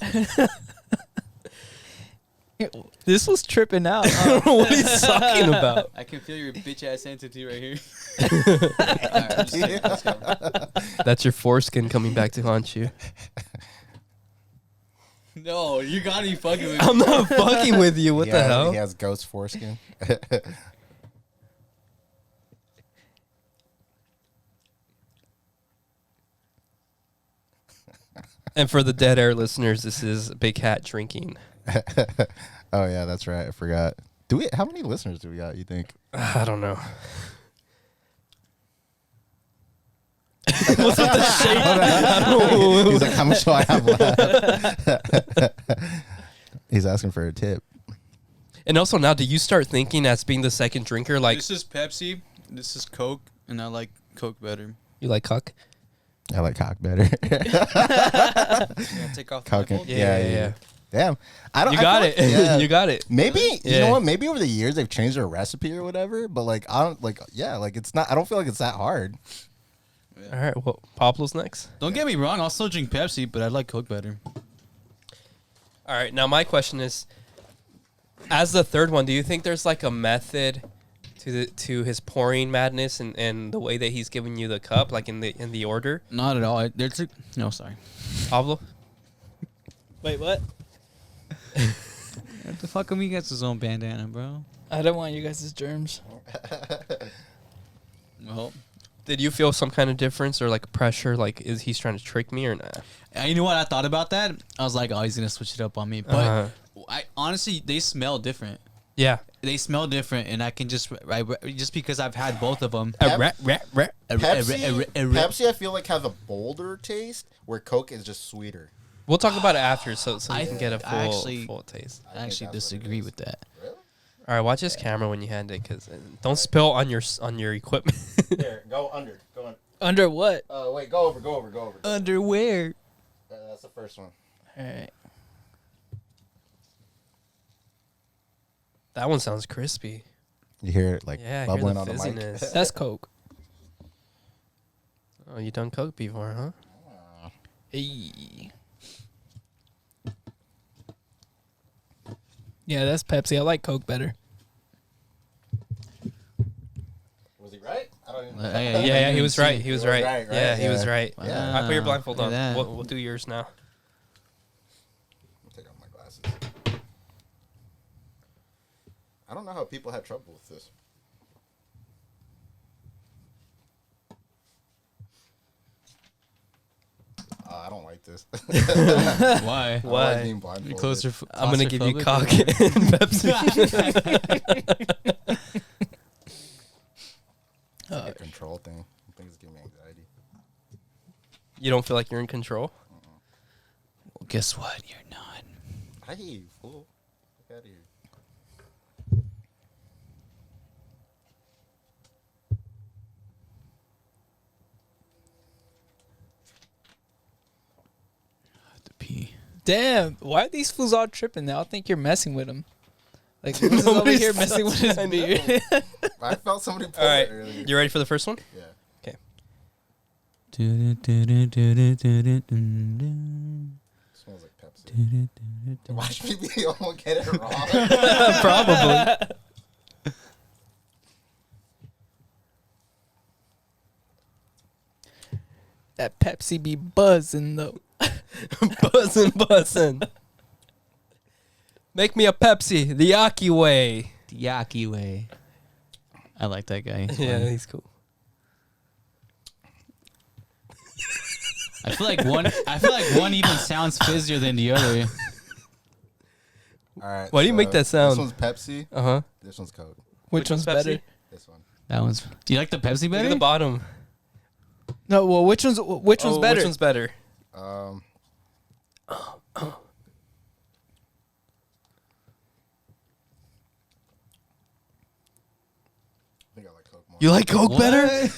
S4: This was tripping out.
S2: What are you talking about?
S3: I can feel your bitch ass entity right here.
S2: That's your foreskin coming back to haunt you.
S3: No, you gotta be fucking with me.
S2: I'm not fucking with you. What the hell?
S1: He has ghost foreskin.
S2: And for the dead air listeners, this is Big Cat drinking.
S1: Oh yeah, that's right. I forgot. Do we? How many listeners do we got? You think?
S2: I don't know. What's with the shake? I don't know.
S1: He's like, how much do I have left? He's asking for a tip.
S2: And also now, do you start thinking as being the second drinker, like
S3: This is Pepsi. This is Coke, and I like Coke better.
S2: you like cuck?
S1: I like cock better.
S3: Yeah, take off
S1: Coke
S3: my
S1: and-
S3: phone.
S2: Yeah.
S1: Damn, I don't.
S2: You
S1: I
S2: got
S1: feel
S2: it.
S1: like- yeah.
S2: You got it.
S1: Maybe you
S2: Yeah.
S1: know what? Maybe over the years they've changed their recipe or whatever. But like, I don't like. Yeah, like it's not. I don't feel like it's that hard.
S2: All right. Well, Pablo's next.
S3: Don't get me wrong. I'll still drink Pepsi, but I like Coke better.
S2: All right. Now my question is, as the third one, do you think there's like a method to his pouring madness and the way that he's giving you the cup, like in the order?
S3: Not at all. No, sorry.
S2: Pablo.
S4: Wait, what?
S3: What the fuck? He gets his own bandana, bro.
S4: I don't want you guys' germs.
S3: Well,
S2: Did you feel some kind of difference or like pressure? Like, is he's trying to trick me or not?
S3: you know what? I thought about that. I was like, oh, he's gonna switch it up on me. But I honestly, they smell different.
S2: Yeah.
S3: They smell different, and I can just because I've had both of them.
S1: Pepsi, I feel like has a bolder taste, where Coke is just sweeter.
S2: We'll talk about it after, so you
S3: I-
S2: can get a
S3: I
S2: full
S3: actually-
S2: taste.
S3: I actually disagree with that.
S1: Really?
S2: All right, watch this camera when you hand it, cause don't spill on your equipment.
S1: There, go under. Go on.
S4: Under what?
S1: Wait, go over.
S3: Underwear.
S1: That's the first one.
S4: All right.
S2: That one sounds crispy.
S1: You hear it like
S2: Yeah, I hear
S1: bubbling
S2: the
S1: on the mic.
S2: fizziness.
S4: That's Coke.
S2: Oh, you done Coke before, huh?
S4: Hey. Yeah, that's Pepsi. I like Coke better.
S1: Was he right? I don't even.
S2: Yeah, he was right. He was
S1: He was
S2: right.
S1: right, right?
S2: Yeah, he was
S1: Yeah.
S2: right.
S1: Yeah.
S2: All right, put your blindfold
S3: Look
S2: on.
S3: at that.
S2: We'll do yours now.
S1: I'll take off my glasses. I don't know how people had trouble with this. I don't like this.
S3: Why?
S1: I don't
S2: Why?
S1: like being blindfolded.
S3: You're closer.
S2: I'm gonna give you
S3: claustrophobic?
S2: cock and Pepsi.
S1: It's like a control thing. Things give me anxiety.
S2: You don't feel like you're in control?
S3: Well, guess what? You're not.
S1: I hate you, fool. Get out of here.
S3: I have to pee.
S4: Damn, why are these fools all tripping now? I think you're messing with them. Like, who's over
S2: Nobody's
S4: here messing with his
S2: I know.
S4: beard?
S1: I felt somebody pull
S2: All right,
S1: it earlier.
S2: you ready for the first one?
S1: Yeah. Smells like Pepsi. Watch me be the only one get it wrong.
S2: Probably.
S4: That Pepsi be buzzing though.
S2: buzzing. Make me a Pepsi, the Aki way.
S3: Yaki way. I like that guy. He's
S2: Yeah,
S3: funny.
S2: he's cool.
S3: I feel like one even sounds fizzier than the other.
S1: All right.
S2: Why do you make that sound?
S1: This one's Pepsi.
S2: Uh huh.
S1: This one's Coke.
S4: Which one's better?
S1: This one.
S3: That one's. Do you like the Pepsi
S2: Look
S3: better?
S2: at the bottom.
S4: No, well, which one's
S2: Oh,
S4: better?
S2: Which one's better?
S1: I think I like Coke more.
S2: You like Coke
S3: What?
S2: better?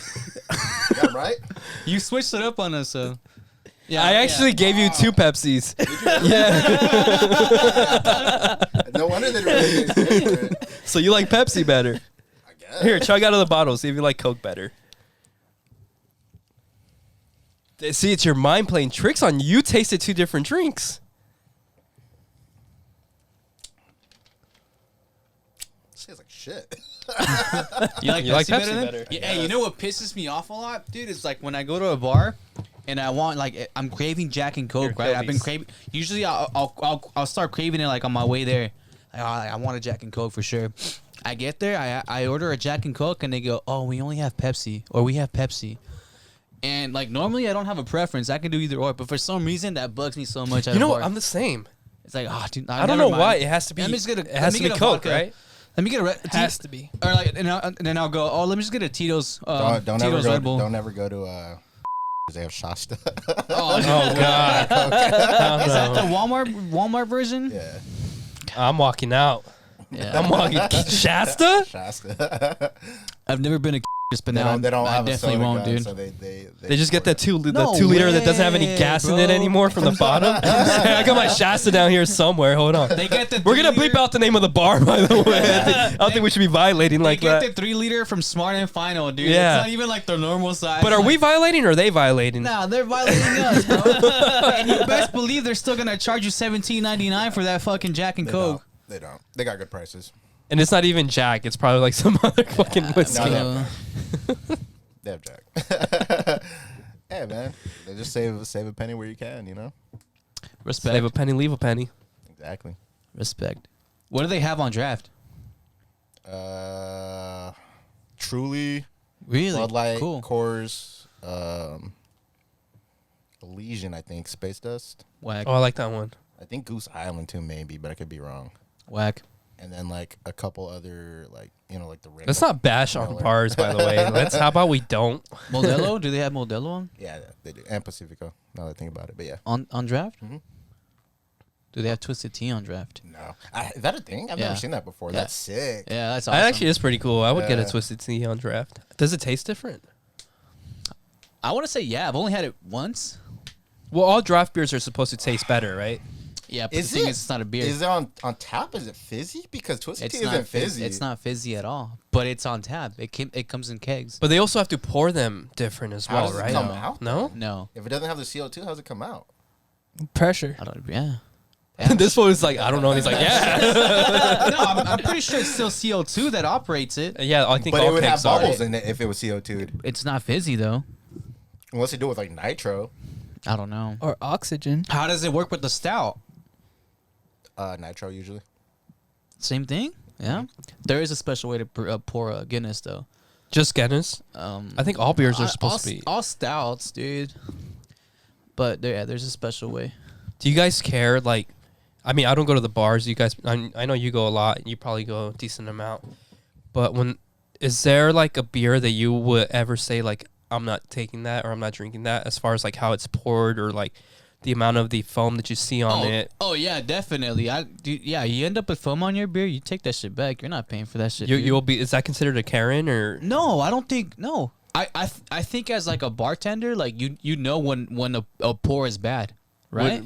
S1: Yeah, right?
S3: You switched it up on us, so. Yeah,
S2: I actually gave you 2 Pepsis. Yeah.
S1: No wonder they really taste different.
S2: So you like Pepsi better?
S1: I guess.
S2: Here, chug out of the bottle. See if you like Coke better. See, it's your mind playing tricks on you. You tasted 2 different drinks.
S1: shit.
S3: You like
S2: Pepsi
S3: Pepsi better?
S2: better?
S3: Yeah. Hey, you know what pisses me off a lot, dude? It's like when I go to a bar and I want like I'm craving Jack and Coke, right? I've been craving. Usually I'll start craving it like on my way there. I want a Jack and Coke for sure. I get there, I order a Jack and Coke, and they go, "Oh, we only have Pepsi, or we have Pepsi." And like normally I don't have a preference. I can do either or, but for some reason that bugs me so much.
S2: You know what? I'm the same.
S3: It's like, dude,
S2: I don't know why it has to be.
S3: Let me just get
S2: it has to be Coke, right?
S3: Let me get
S4: It has to be.
S3: or like, and then I'll go. Oh, let me just get a Tito's.
S1: Don't
S3: Tito's
S1: ever
S3: Red Bull.
S1: don't ever go to they have Shasta.
S3: Oh,
S2: God.
S3: Is that the Walmart version?
S1: Yeah.
S2: I'm walking out.
S3: Yeah.
S2: I'm walking. Shasta?
S1: Shasta.
S3: I've never been a but now
S1: they don't
S3: I
S1: have
S3: definitely
S1: a soda
S3: won't,
S1: gun,
S3: dude.
S1: So
S2: They just get the 2
S3: No
S2: liter that doesn't have any
S3: way,
S2: gas in it
S3: bro.
S2: anymore from the bottom. Hey, I got my Shasta down here somewhere. Hold on.
S3: They get the
S2: We're gonna
S3: 3
S2: bleep out the name of the bar, by the way. I don't think we should be violating like
S3: They get
S2: that.
S3: the 3 liter from Smart and Final, dude.
S2: Yeah.
S3: It's not even like the normal size.
S2: But are we violating or are they violating?
S3: Nah, they're violating us, bro. And you best believe they're still gonna charge you $17.99 for that fucking Jack and Coke.
S1: They don't. They got good prices.
S2: And it's not even Jack. It's probably like some other fucking whiskey.
S1: No, they have Jack. Yeah, man. They just save a penny where you can, you know?
S3: Respect.
S2: Save a penny, leave a penny.
S1: Exactly.
S3: Respect. What do they have on draft?
S1: Truly,
S3: Really?
S1: Bud Light,
S3: Cool.
S1: Coors, Elysian, I think, Space Dust.
S3: Whack.
S2: Oh, I like that one.
S1: I think Goose Island too, maybe, but I could be wrong.
S3: Whack.
S1: And then like a couple other like like the
S2: Let's not bash on
S1: Miller.
S2: bars, by the way. How about we don't?
S3: Modelo? Do they have Modelo on?
S1: Yeah, they do. And Pacifico. Now that I think about it, but yeah.
S3: On draft?
S1: Mhm.
S3: Do they have Twisted Tea on draft?
S1: No, is that a thing? I've
S3: Yeah.
S1: never seen that before.
S3: Yeah.
S1: That's sick.
S3: Yeah, that's awesome.
S2: That actually is pretty cool. I would get a
S1: Yeah.
S2: Twisted Tea on draft. Does it taste different?
S3: I want to say yeah. I've only had it once.
S2: Well, all draft beers are supposed to taste better, right?
S3: Yeah, but
S1: Is
S3: the thing
S1: it?
S3: is, it's not a beer.
S1: Is it on tap? Is it fizzy? Because Twisted Tea isn't fizzy.
S3: It's not fizzy at all, but it's on tap. It comes in kegs.
S2: But they also have to pour them different as
S1: How
S2: well,
S1: does it
S2: right?
S1: come out?
S2: No?
S3: No,
S1: If it doesn't have the CO2, how's it come out?
S4: Pressure.
S3: I don't. Yeah.
S2: This one was like, I don't know. And he's like, yeah.
S3: No, I'm pretty sure it's still CO2 that operates it.
S2: Yeah, I think
S1: But
S2: all
S1: it would have
S2: kegs are.
S1: bubbles in it if it was CO2'd.
S3: It's not fizzy though.
S1: Unless they do it with like nitro.
S3: I don't know.
S4: Or oxygen.
S3: How does it work with the stout?
S1: Nitro usually.
S3: Same thing. Yeah. There is a special way to pour a Guinness though.
S2: Just Guinness. I think all beers are supposed to be.
S3: all stouts, dude. But there's a special way.
S2: Do you guys care? Like, I mean, I don't go to the bars. You guys, I know you go a lot. You probably go a decent amount. But is there like a beer that you would ever say like, I'm not taking that or I'm not drinking that, as far as like how it's poured or like the amount of the foam that you see on it?
S3: Oh yeah, definitely. You end up with foam on your beer, you take that shit back. You're not paying for that shit.
S2: You'll be. Is that considered a Karen or?
S3: No, I don't think. No, I think as like a bartender, like you know when a pour is bad, right?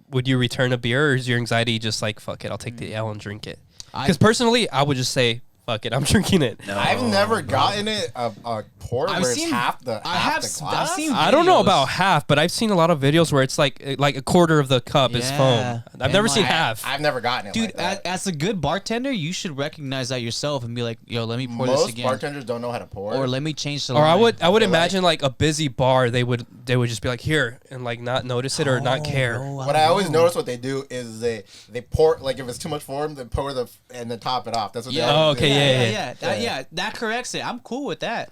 S2: Would you return a beer, or is your anxiety just like, fuck it, I'll take the L and drink it?
S3: I-
S2: Because personally, I would just say, fuck it, I'm drinking it.
S1: I've never gotten it a pour
S3: I've
S1: where
S3: seen-
S1: it's half the
S3: I've
S1: glass.
S3: seen
S2: I don't know
S3: videos.
S2: about half, but I've seen a lot of videos where it's like a quarter of the cup is
S3: Yeah.
S2: foam. I've
S3: And
S2: never seen
S3: like-
S2: half.
S1: I've never gotten it,
S3: Dude,
S1: like that.
S3: as a good bartender, you should recognize that yourself and be like, "Yo, let me pour this
S1: Most
S3: again,"
S1: bartenders don't know how to pour.
S3: or "Let me change the."
S2: Or I
S3: line."
S2: would
S1: feel
S2: imagine like a busy bar, they would just be like, here, and like not notice it or not care.
S1: What I always notice what they do is they pour, like if it's too much for them, they pour and then top it off. That's what they
S2: Oh,
S1: always do.
S2: okay,
S3: yeah. That corrects it. I'm cool with that.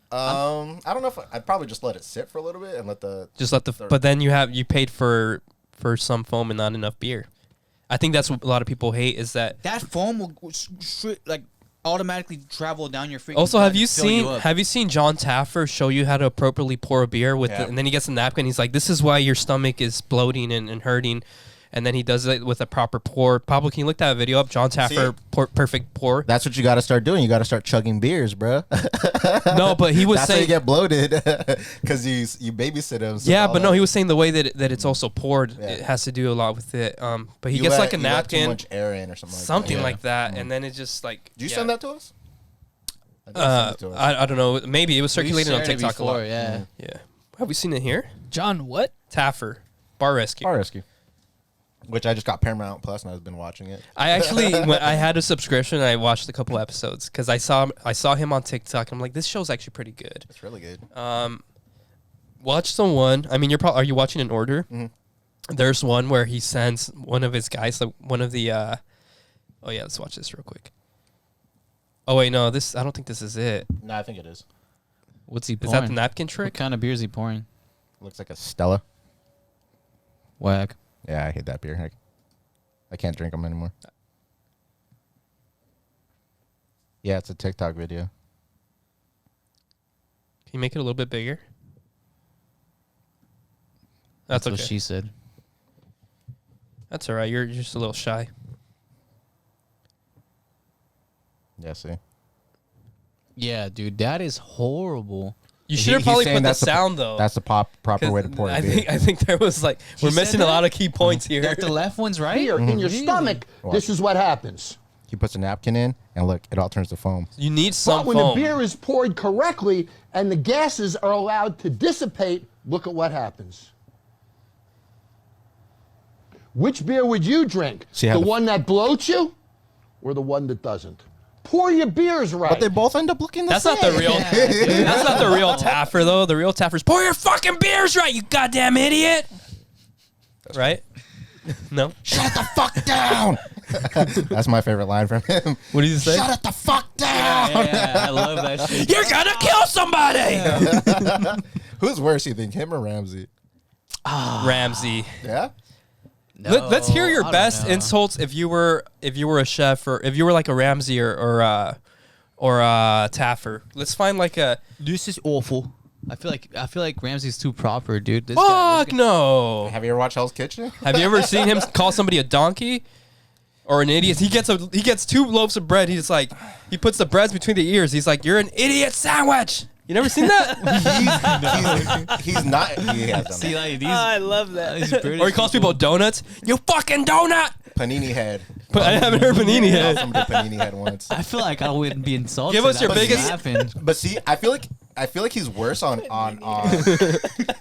S1: I don't know if I'd probably just let it sit for a little bit and let the
S2: Just let but then you paid for some foam and not enough beer. I think that's what a lot of people hate is that.
S3: That foam will like automatically travel down your freaking.
S2: Also,
S3: gut
S2: have you
S3: and fill up.
S2: seen John Taffer show you how to appropriately pour a beer with
S1: Yeah.
S2: and then he gets a napkin. He's like, this is why your stomach is bloating and hurting. And then he does it with a proper pour. Pablo, can you look that video up? John Taffer, perfect pour.
S1: That's what you got to start doing. You got to start chugging beers, bro.
S2: No, but he was
S1: That's how
S2: saying.
S1: you get bloated because you babysit them. so
S2: Yeah,
S1: all
S2: but no,
S1: that.
S2: he was saying the way that it's also poured,
S1: Yeah.
S2: it has to do a lot with it. But he
S1: You
S2: gets
S1: let-
S2: like a
S1: you let too
S2: napkin,
S1: much air in or something.
S2: something
S1: like
S2: like that, and then it just like.
S1: Did you
S2: yeah.
S1: send that to us? I think you sent it to us.
S2: I don't know. Maybe it was
S3: We
S2: circulating on
S3: shared it
S2: TikTok a lot.
S3: before, yeah.
S2: Yeah. Have we seen it here?
S4: John, what?
S2: Taffer, Bar Rescue.
S1: Bar rescue. Which I just got Paramount Plus and I've been watching it.
S2: I actually, when I had a subscription, I watched a couple episodes because I saw him on TikTok. I'm like, this show's actually pretty good.
S1: It's really good.
S2: Watch the one. I mean, are you watching in order?
S1: Mm-hmm.
S2: There's one where he sends one of his guys, like one of the. Oh yeah, let's watch this real quick. Oh wait, no, I don't think this is it.
S1: No, I think it is.
S3: What's he
S2: Is
S3: pouring?
S2: that the napkin
S3: What
S2: trick?
S3: kind of beer is he pouring?
S1: Looks like a Stella.
S3: Whack.
S1: Yeah, I hate that beer. I can't drink them anymore. Yeah, it's a TikTok video.
S2: Can you make it a little bit bigger? That's okay.
S3: what she said.
S2: That's all right. You're just a little shy.
S1: Yeah, see.
S3: Yeah, dude, that is horrible.
S2: You should have probably
S1: saying
S2: put the
S1: that's
S2: sound though.
S1: That's the proper way to pour a beer.
S2: I think there was like we're
S3: He said
S2: missing a
S3: that?
S2: lot of key points here.
S3: Got the left ones right?
S5: Here in your stomach, this is what happens.
S1: He puts a napkin in, and look, it all turns to foam.
S2: You need some
S5: But when
S2: foam.
S5: the beer is poured correctly and the gases are allowed to dissipate, look at what happens. Which beer would you drink?
S1: See how
S5: The
S1: the-
S5: one that bloats you or the one that doesn't? Pour your beers right.
S1: But they both end up looking the
S2: That's
S1: same.
S2: not the real. That's not the real Taffer though. The real Taffer's pour your fucking beers right, you goddamn idiot. Right? No.
S1: Shut the fuck down. That's my favorite line from him.
S2: What did you say?
S1: Shut it the fuck down.
S3: Yeah, I love that shit.
S2: You're gonna kill somebody.
S1: Who's worse, you think, him or Ramsay?
S2: Ramsay.
S1: Yeah.
S2: Let's hear your
S3: I don't
S2: best
S3: know.
S2: insults if you were a chef or if you were like a Ramsay or a Taffer. Let's find like a
S3: This is awful. I feel like Ramsay's too proper, dude. This guy-
S2: fuck no.
S1: Have you ever watched Hell's Kitchen?
S2: Have you ever seen him call somebody a donkey or an idiot? He gets 2 loaves of bread. He's like he puts the breads between the ears. He's like, you're an idiot sandwich. You never seen that?
S1: he's not. He has done
S3: See,
S1: that.
S3: like these.
S4: I love that.
S3: these British
S2: Or he calls people donuts. You fucking donut.
S1: Panini head.
S2: But I haven't heard panini
S1: I
S2: head.
S1: somebody panini head once.
S3: I feel like I wouldn't be insulted.
S2: Give us your
S3: I was
S2: biggest-
S3: laughing.
S1: But see, I feel like he's worse on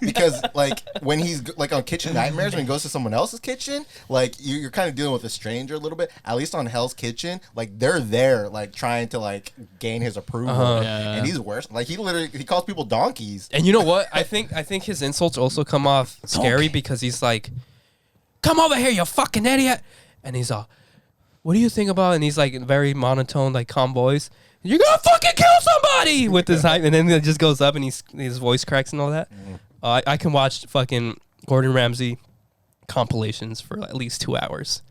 S1: because like when he's like on Kitchen Nightmares when he goes to someone else's kitchen, like you're kind of dealing with a stranger a little bit. At least on Hell's Kitchen, like they're there like trying to like gain his approval,
S3: Yeah.
S1: and he's worse. Like he calls people donkeys.
S2: And you know what? I think his insults also come off scary because he's like, "Come over here, you fucking idiot," and he's all, "What do you think about?" And he's like very monotone, like calm voice. You're gonna fucking kill somebody with his hype, and then it just goes up and his voice cracks and all that. I can watch fucking Gordon Ramsay compilations for at least 2 hours.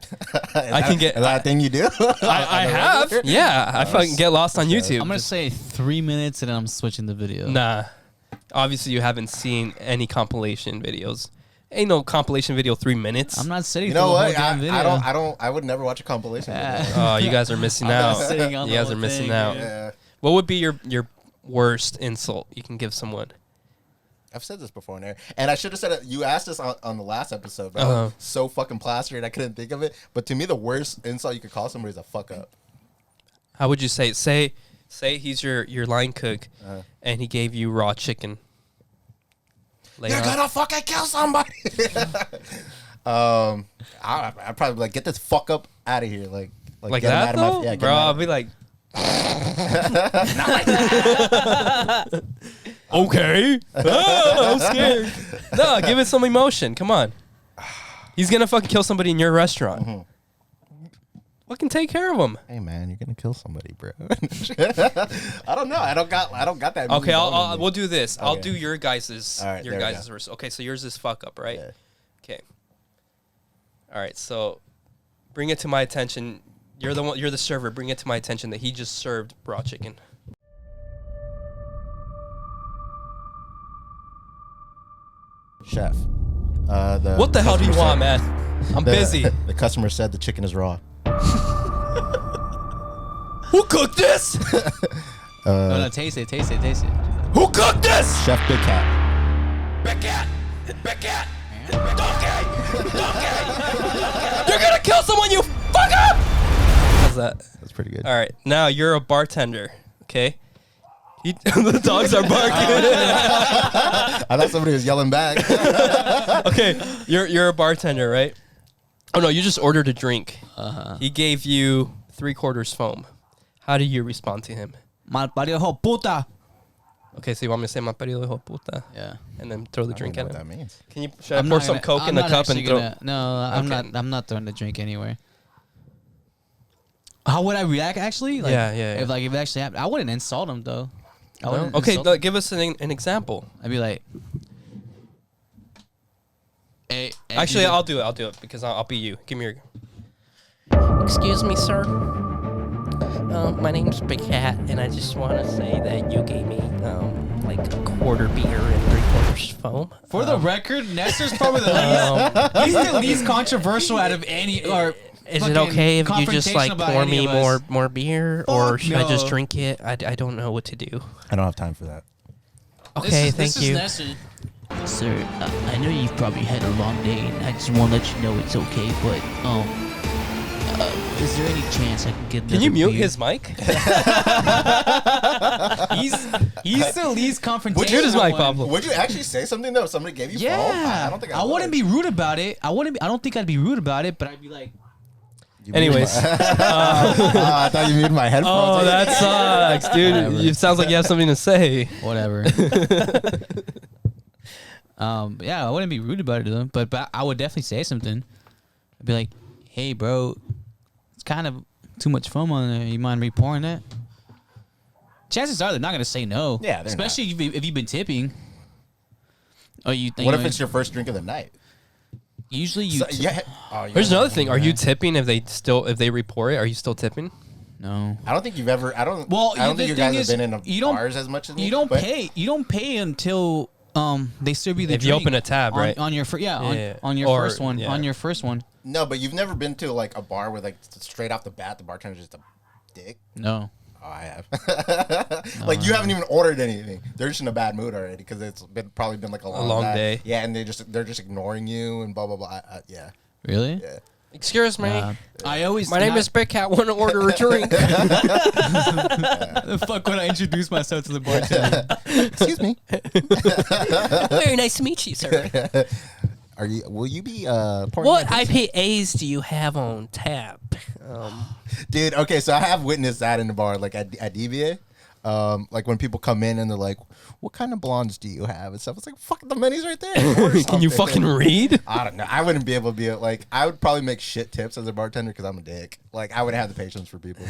S2: I can get.
S1: Is that a thing you do?
S2: I have. Yeah, I fucking get lost on YouTube.
S3: I'm gonna say 3 minutes and then I'm switching the video.
S2: Nah. Obviously, you haven't seen any compilation videos. Ain't no compilation video 3 minutes.
S3: I'm not sitting
S1: You
S3: through
S1: know
S3: the whole
S1: what?
S3: damn video.
S1: I would never watch a compilation. video.
S2: Oh, you guys are missing out.
S3: sitting on
S2: You
S3: the
S2: guys
S3: whole
S2: are missing
S3: thing,
S2: out.
S3: dude.
S1: Yeah.
S2: What would be your worst insult you can give someone?
S1: I've said this before in there, and I should have said it. You asked this on the last episode, but I was so fucking plastered I couldn't think of it. But to me, the worst insult you could call somebody is a fuck up.
S2: How would you say it? Say he's your line cook, and he gave you raw chicken.
S1: You're gonna fucking kill somebody. I'd probably be like, get this fuck up out of here, like
S2: like
S1: get him
S2: that
S1: out of
S2: though,
S1: my, yeah, get
S2: bro.
S1: him out
S2: I'll
S1: of-
S2: be like, okay. Oh, I'm scared. No, give it some emotion. Come on. He's gonna fucking kill somebody in your restaurant. Fucking take care of him.
S1: Hey man, you're gonna kill somebody, bro. I don't know. I don't got that.
S2: Okay,
S1: movie in me.
S2: we'll do this. I'll
S1: Okay.
S2: do your guys's
S1: All right,
S2: your
S1: there we
S2: guys's
S1: go.
S2: verse. Okay, so yours is fuck up, right?
S1: Yeah.
S2: Okay. All right, so bring it to my attention. You're the server. Bring it to my attention that he just served raw chicken.
S1: Chef.
S2: What the hell do you
S1: customer
S2: want,
S1: said-
S2: man? I'm busy.
S1: The customer said the chicken is raw.
S2: Who cooked this?
S3: No, taste it.
S2: Who cooked this?
S1: Chef Big Cat.
S2: Big cat. Donkey. You're gonna kill someone, you fuck up. How's that?
S1: That's pretty good.
S2: All right, now you're a bartender. Okay. The dogs are barking.
S1: I thought somebody was yelling back.
S2: Okay, you're a bartender, right? Oh no, you just ordered a drink.
S3: Uh-huh.
S2: He gave you 3/4 foam. How do you respond to him?
S3: Malparido hijo puta.
S2: Okay, so you want me to say "malparido hijo puta"
S3: Yeah.
S2: and then throw the
S1: I don't
S2: drink
S1: know
S2: at
S1: what
S2: him?
S1: that means.
S2: Can you should I pour some Coke in the cup and throw?
S3: No, I'm
S2: Okay.
S3: not. I'm not throwing the drink anywhere. How would I react? Actually, like,
S2: Yeah.
S3: If it actually happened, I wouldn't insult him though. I wouldn't
S2: Okay,
S3: insult him.
S2: give us an example.
S3: I'd be like, hey,
S2: Actually, I'll do it because I'll be you. Give me your. Excuse me, sir. My name's Big Cat, and I just want to say that you gave me like a quarter beer and 3/4 foam.
S3: For the record, Nestor's probably he's the least controversial out of any. Or
S2: is it okay if you just like
S3: confrontational about
S2: pour
S3: any
S2: me
S3: of us.
S2: more beer, or
S3: Fuck
S2: should I just
S3: no.
S2: drink it? I don't know what to do.
S1: I don't have time for that.
S2: Okay,
S3: This
S2: thank you.
S3: is Nestor.
S6: Sir, I know you've probably had a long day, and I just want to let you know it's okay. But is there any chance I can get another
S2: Can you mute
S6: beer?
S2: his mic?
S3: He's the least confrontational.
S2: Mute his mic,
S3: one.
S2: Pablo.
S1: Would you actually say something though? If somebody gave you
S3: Yeah,
S1: foam? I don't think I
S3: wouldn't be rude about it. I don't think I'd be rude about it, but I'd be like,
S2: Anyways.
S1: I thought you muted my headphones.
S2: Oh, that sucks, dude.
S3: Whatever.
S2: It sounds like you have something to say.
S3: whatever. Yeah, I wouldn't be rude about it to them, but I would definitely say something. I'd be like, hey, bro, it's kind of too much foam on there. You mind repouring that? Chances are they're not gonna say no.
S1: Yeah, they're
S3: especially if you've been tipping. Or you think?
S1: What if it's your first drink of the night?
S3: usually you?
S1: So, yeah. Oh, you
S2: There's
S1: guys
S2: another
S1: are-
S2: thing. Are you tipping if they report it? Are you still tipping?
S3: No.
S1: I don't think you've ever. I don't.
S3: Well,
S1: I don't
S3: the
S1: think you
S3: thing
S1: guys have
S3: is,
S1: been in
S3: you don't-
S1: bars as much as me.
S3: You don't
S1: but
S3: pay. You don't pay until they serve you the
S2: If you
S3: drink
S2: open a tab,
S3: on,
S2: right?
S3: on your
S2: Yeah.
S3: on your
S2: Or-
S3: first one
S2: yeah.
S3: on your first one.
S1: No, but you've never been to like a bar where like straight off the bat the bartender's just a dick.
S3: No.
S1: Oh, I have. Like you haven't even ordered anything. They're just in a bad mood already because it's probably been like a long
S2: long day.
S1: Yeah, and they're just ignoring you and blah blah blah. Yeah,
S3: Really?
S1: yeah.
S2: Excuse me.
S3: I always.
S2: My name is Big Cat. Want to order a drink?
S3: The fuck would I introduce myself to the bartender?
S1: Excuse me.
S2: Very nice to meet you, sir.
S1: Are you? Will you be? Pouring
S2: What
S1: my pizza?
S2: IPAs do you have on tap?
S1: Dude, okay, so I have witnessed that in the bar, like at DBA. Like when people come in and they're like, "What kind of blondes do you have?" and stuff. It's like, "Fuck, the menu's right there." Order
S2: Can you
S1: something.
S2: fucking read?
S1: I don't know. I wouldn't be able to be like. I would probably make shit tips as a bartender because I'm a dick. Like I wouldn't have the patience for people.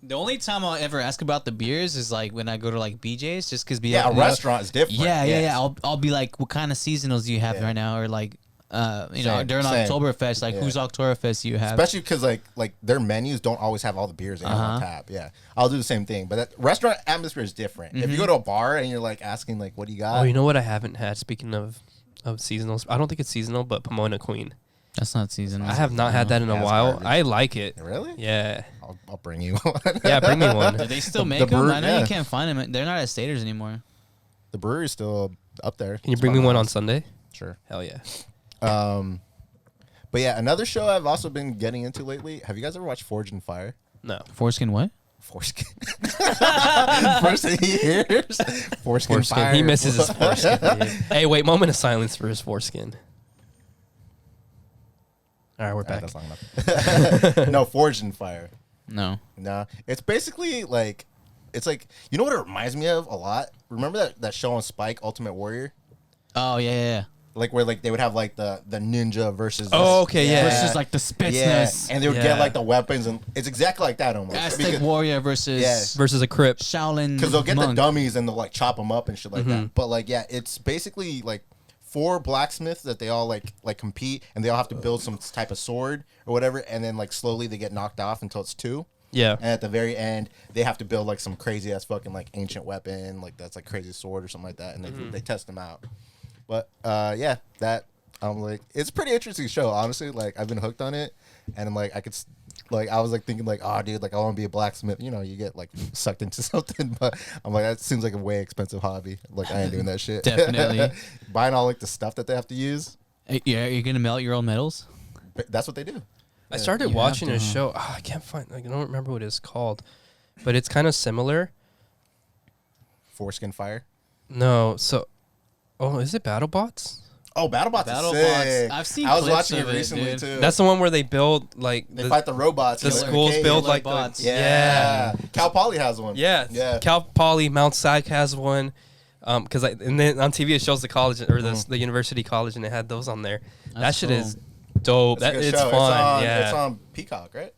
S3: The only time I'll ever ask about the beers is like when I go to like BJ's, just because
S1: Yeah, a restaurant is different.
S3: Yeah. I'll be like, what kind of seasonals do you have
S1: Yeah.
S3: right now, or like, during
S1: Same.
S3: Oktoberfest, like
S1: Yeah.
S3: whose Oktoberfest do you have?
S1: Especially because like their menus don't always have all the beers they have on tap. Yeah, I'll do the same thing. But that restaurant atmosphere is different. If you go to a bar and you're like asking like, "What do you got?"
S2: Oh, you know what I haven't had? Speaking of seasonals, I don't think it's seasonal, but Pomona Queen.
S3: That's not seasonal.
S2: I have not had that in a
S1: That's
S2: while.
S1: garbage.
S2: I like it.
S1: Really?
S2: Yeah.
S1: I'll bring you one.
S2: Yeah, bring me one.
S3: Do they still
S1: The
S3: make them?
S1: brewer-
S3: I know
S1: yeah.
S3: you can't find them. They're not at Staters anymore.
S1: The brewery's still up there.
S2: Can you
S1: It's
S2: bring me
S1: fun
S2: one
S1: to
S2: on
S1: have.
S2: Sunday?
S1: Sure.
S2: Hell yeah.
S1: But yeah, another show I've also been getting into lately. Have you guys ever watched Forge and Fire?
S2: No.
S3: Foreskin what?
S1: Foreskin. First thing he hears. Foreskin Fire.
S2: He misses his foreskin. dude. Hey, wait, moment of silence for his foreskin. All right, we're
S1: Alright,
S2: back.
S1: that's long enough. No, Forge and Fire.
S3: No.
S1: No, it's basically like, it's like, you know what it reminds me of a lot? Remember that show on Spike, Ultimate Warrior?
S3: Oh yeah.
S1: Like where like they would have like the ninja versus
S2: Oh, okay, yeah.
S3: Versus like the
S1: yeah,
S3: Spetsnaz.
S1: and they would
S2: Yeah.
S1: get like the weapons, and it's exactly like that almost.
S3: Aztec warrior versus
S1: Yeah.
S2: Versus a Crip.
S3: Shaolin.
S1: Because they'll get
S3: monk.
S1: the dummies and they'll like chop them up and shit like that. But like, yeah, it's basically like 4 blacksmiths that they all like compete, and they all have to build some type of sword or whatever, and then like slowly they get knocked off until it's 2.
S2: Yeah.
S1: And at the very end, they have to build like some crazy ass fucking like ancient weapon, like that's like crazy sword or something like that, and they test them out. But yeah, that I'm like, it's a pretty interesting show, honestly. Like I've been hooked on it, and I'm like, I was like thinking like, oh dude, like I want to be a blacksmith. You know, you get like sucked into something, but I'm like, that seems like a way expensive hobby. Like I ain't doing that shit.
S3: Definitely.
S1: Buying all like the stuff that they have to use.
S3: Yeah, are you gonna melt your own medals?
S1: But that's what they do.
S2: I started
S3: You
S2: watching
S3: have
S2: a
S3: to, huh?
S2: show. Oh, I can't find. Like, I don't remember what it's called, but it's kind of similar.
S1: Foreskin Fire.
S2: No, so, oh, is it BattleBots?
S1: Oh, BattleBots
S3: BattleBots.
S1: is sick.
S3: I've seen
S1: I was
S3: clips
S1: watching
S3: of
S1: it
S3: it,
S1: recently
S3: dude.
S1: too.
S2: That's the one where they build like
S1: they fight the robots.
S2: the
S1: in
S2: schools
S1: arcade.
S2: build
S3: Like
S2: like
S3: bots.
S1: Yeah. Cal Poly has one.
S2: Yeah. Cal Poly, Mount SAC has one. Because and then on TV it shows the college or the university college, and it had those on there. That
S3: That's
S2: shit
S3: cool.
S2: is dope.
S1: It's a good
S2: It's
S1: show.
S2: fun.
S1: It's on Peacock, right?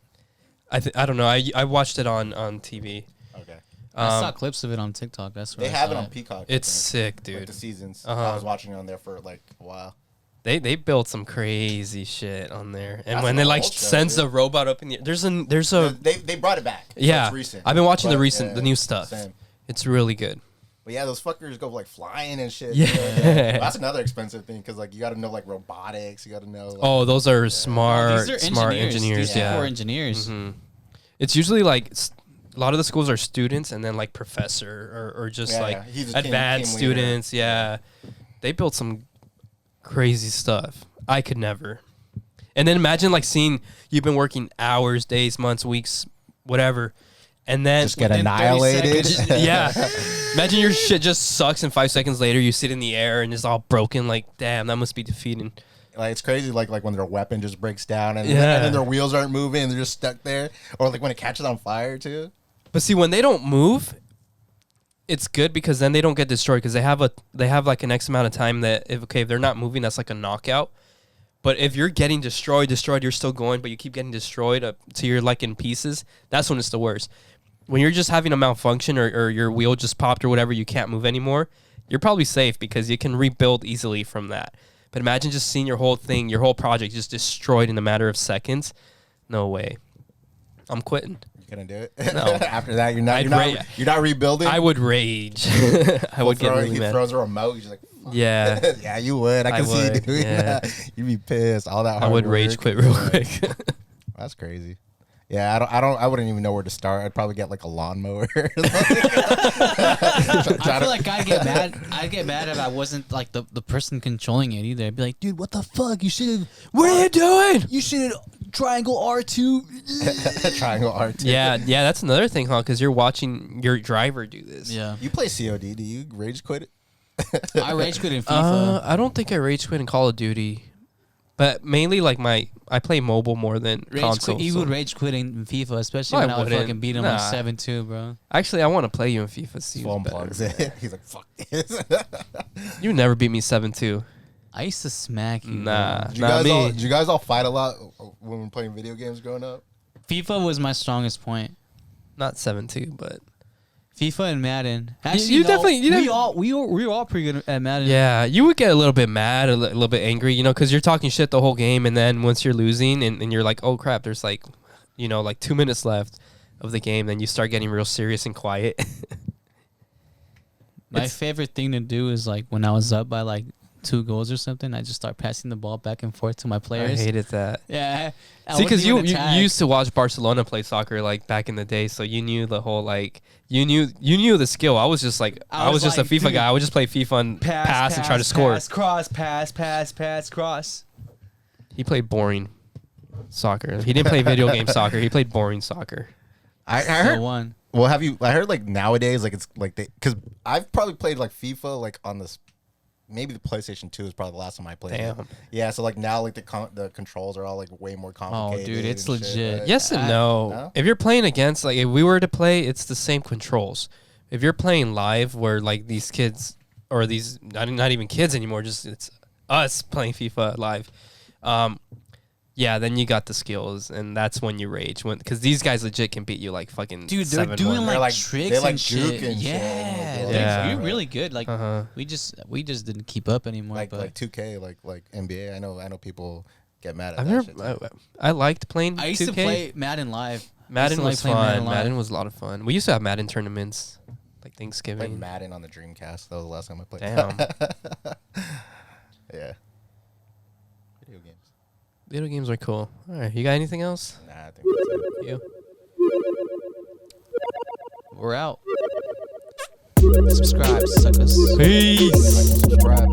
S2: I don't know. I watched it on TV.
S1: Okay.
S3: I saw clips of it on TikTok. That's where
S1: They
S3: I
S1: have
S3: saw
S1: it on Peacock. I
S2: It's
S1: think.
S2: sick, dude.
S1: Like the seasons.
S2: Uh-huh.
S1: I was watching it on there for like a while.
S2: They built some crazy shit on there, and
S1: That's
S2: when
S1: an
S2: it like
S1: old show,
S2: sends
S1: dude.
S2: the robot up in the there's a
S1: They brought it back. So
S2: yeah.
S1: it's recent.
S2: I've been watching the
S1: But,
S2: recent the new stuff.
S1: Same.
S2: It's really good.
S1: But yeah, those fuckers go like flying and shit.
S2: Yeah.
S1: That's another expensive thing because like you got to know like robotics. You got to know. Like,
S2: Oh, those are smart
S3: These are
S2: smart engineers.
S3: These
S2: Yeah.
S3: people are engineers.
S2: Mhm. It's usually like a lot of the schools are students and then like professor or just
S1: Yeah,
S2: like
S1: yeah. He's a team
S2: advanced
S1: leader.
S2: students. Yeah. They built some crazy stuff. I could never. And then imagine like seeing you've been working hours, days, months, weeks, whatever, and then
S7: Just get
S3: Within 30
S7: annihilated.
S3: seconds.
S2: yeah. Imagine your shit just sucks, and 5 seconds later you sit in the air and it's all broken. Like, damn, that must be defeating.
S1: Like it's crazy, like when their weapon just breaks down and,
S2: Yeah.
S1: and then their wheels aren't moving, and they're just stuck there, or like when it catches on fire too.
S2: But see, when they don't move, it's good because then they don't get destroyed because they have like an X amount of time that if they're not moving, that's like a knockout. But if you're getting destroyed, you're still going, but you keep getting destroyed up to you're like in pieces. That's when it's the worst. When you're just having a malfunction or your wheel just popped or whatever, you can't move anymore. You're probably safe because you can rebuild easily from that. But imagine just seeing your whole thing, your whole project just destroyed in a matter of seconds. No way. I'm quitting.
S1: You couldn't do it.
S2: No.
S1: After that, you're not rebuilding.
S2: I would rage. I would get really
S1: he
S2: mad.
S1: throws a remote. He's like, fuck.
S2: Yeah.
S1: Yeah, you would. I can see you
S2: would,
S1: doing
S2: yeah.
S1: that. You'd be pissed. All that.
S2: I
S1: Hard
S2: would rage
S1: work.
S2: quit real quick.
S1: That's crazy. Yeah, I wouldn't even know where to start. I'd probably get like a lawnmower.
S3: I feel like I'd get mad. I'd get mad if I wasn't like the person controlling it either. I'd be like, dude, what the fuck? You should have.
S2: What are you doing?
S3: You should triangle R2.
S1: Triangle art.
S2: Yeah, that's another thing, huh? Because you're watching your driver do this.
S3: Yeah.
S1: You play COD? Do you rage quit it?
S3: I rage quit in FIFA.
S2: I don't think I rage quit in Call of Duty, but mainly like I play mobile more than console.
S3: You
S2: so-
S3: would rage quit in FIFA, especially
S2: No,
S3: when
S2: I
S3: I would
S2: wouldn't.
S3: fucking beat him
S2: Nah.
S3: like 7-2, bro.
S2: Actually, I want to play you in FIFA. See who's
S1: Phone
S2: better.
S1: plugs it. He's like, fuck this.
S2: You never beat me 7-2.
S3: I used to smack you.
S2: Nah,
S1: Did
S2: not me.
S1: did you guys all fight a lot when we were playing video games growing up?
S3: Bro. FIFA was my strongest point.
S2: Not 7-2, but
S3: FIFA and Madden. Actually,
S2: you
S3: no,
S2: definitely-
S3: we were all pretty good at Madden.
S2: yeah, you would get a little bit mad, a little bit angry, because you're talking shit the whole game, and then once you're losing, and you're like, oh crap, there's like, like 2 minutes left of the game, then you start getting real serious and quiet.
S3: My favorite thing to do is like when I was up by like 2 goals or something, I just start passing the ball back and forth to my
S2: I
S3: players.
S2: hated that.
S3: Yeah. I
S2: See, because
S3: wouldn't
S2: you
S3: even attack.
S2: used to watch Barcelona play soccer like back in the day, so you knew the whole like you knew the skill. I was just like I was just a
S3: like,
S2: FIFA
S3: dude,
S2: guy. I would just play FIFA and pass and try to score.
S4: Cross, pass, cross.
S2: He played boring soccer. He didn't play video game soccer. He played boring soccer.
S1: I
S3: Still
S1: heard.
S3: won.
S1: Well, I heard like nowadays, like it's like because I've probably played like FIFA like on this. Maybe the PlayStation 2 is probably the last time I played.
S2: Damn.
S1: It. Yeah, so like now like the controls are all like way more complicated.
S3: dude, it's
S1: and shit,
S3: legit.
S1: right?
S2: Yes and no.
S1: No?
S2: If you're playing against, like, if we were to play, it's the same controls. If you're playing live, where like these kids or these not even kids anymore, just it's us playing FIFA live. Yeah, then you got the skills, and that's when you rage. Because these guys legit can beat you like fucking.
S3: Dude, they're
S2: 7-1.
S3: doing
S1: They're
S3: like,
S1: like-
S3: tricks
S1: they like
S3: and
S1: juke
S3: shit.
S1: and shit.
S3: Yeah,
S2: Yeah.
S3: You're really good. Like
S2: Uh-huh.
S3: we just didn't keep up anymore.
S1: like
S3: but
S1: 2K, like NBA. I know people get mad at
S2: I've
S1: that
S2: never.
S1: shit. Too.
S2: I liked playing.
S3: I used
S2: 2K.
S3: to play Madden Live.
S2: Madden was
S3: playing
S2: fun.
S3: Live.
S2: Madden was a lot of fun. We used to have Madden tournaments, like
S1: I played
S2: Thanksgiving.
S1: Madden on the Dreamcast. That was the last time I played.
S2: Damn.
S1: Yeah. Video games.
S2: Video games are cool. All right, you got anything else?
S1: Nah, I think that's it.
S2: You?
S3: We're out. Subscribe, suck us.
S2: Peace.
S1: Subscribe.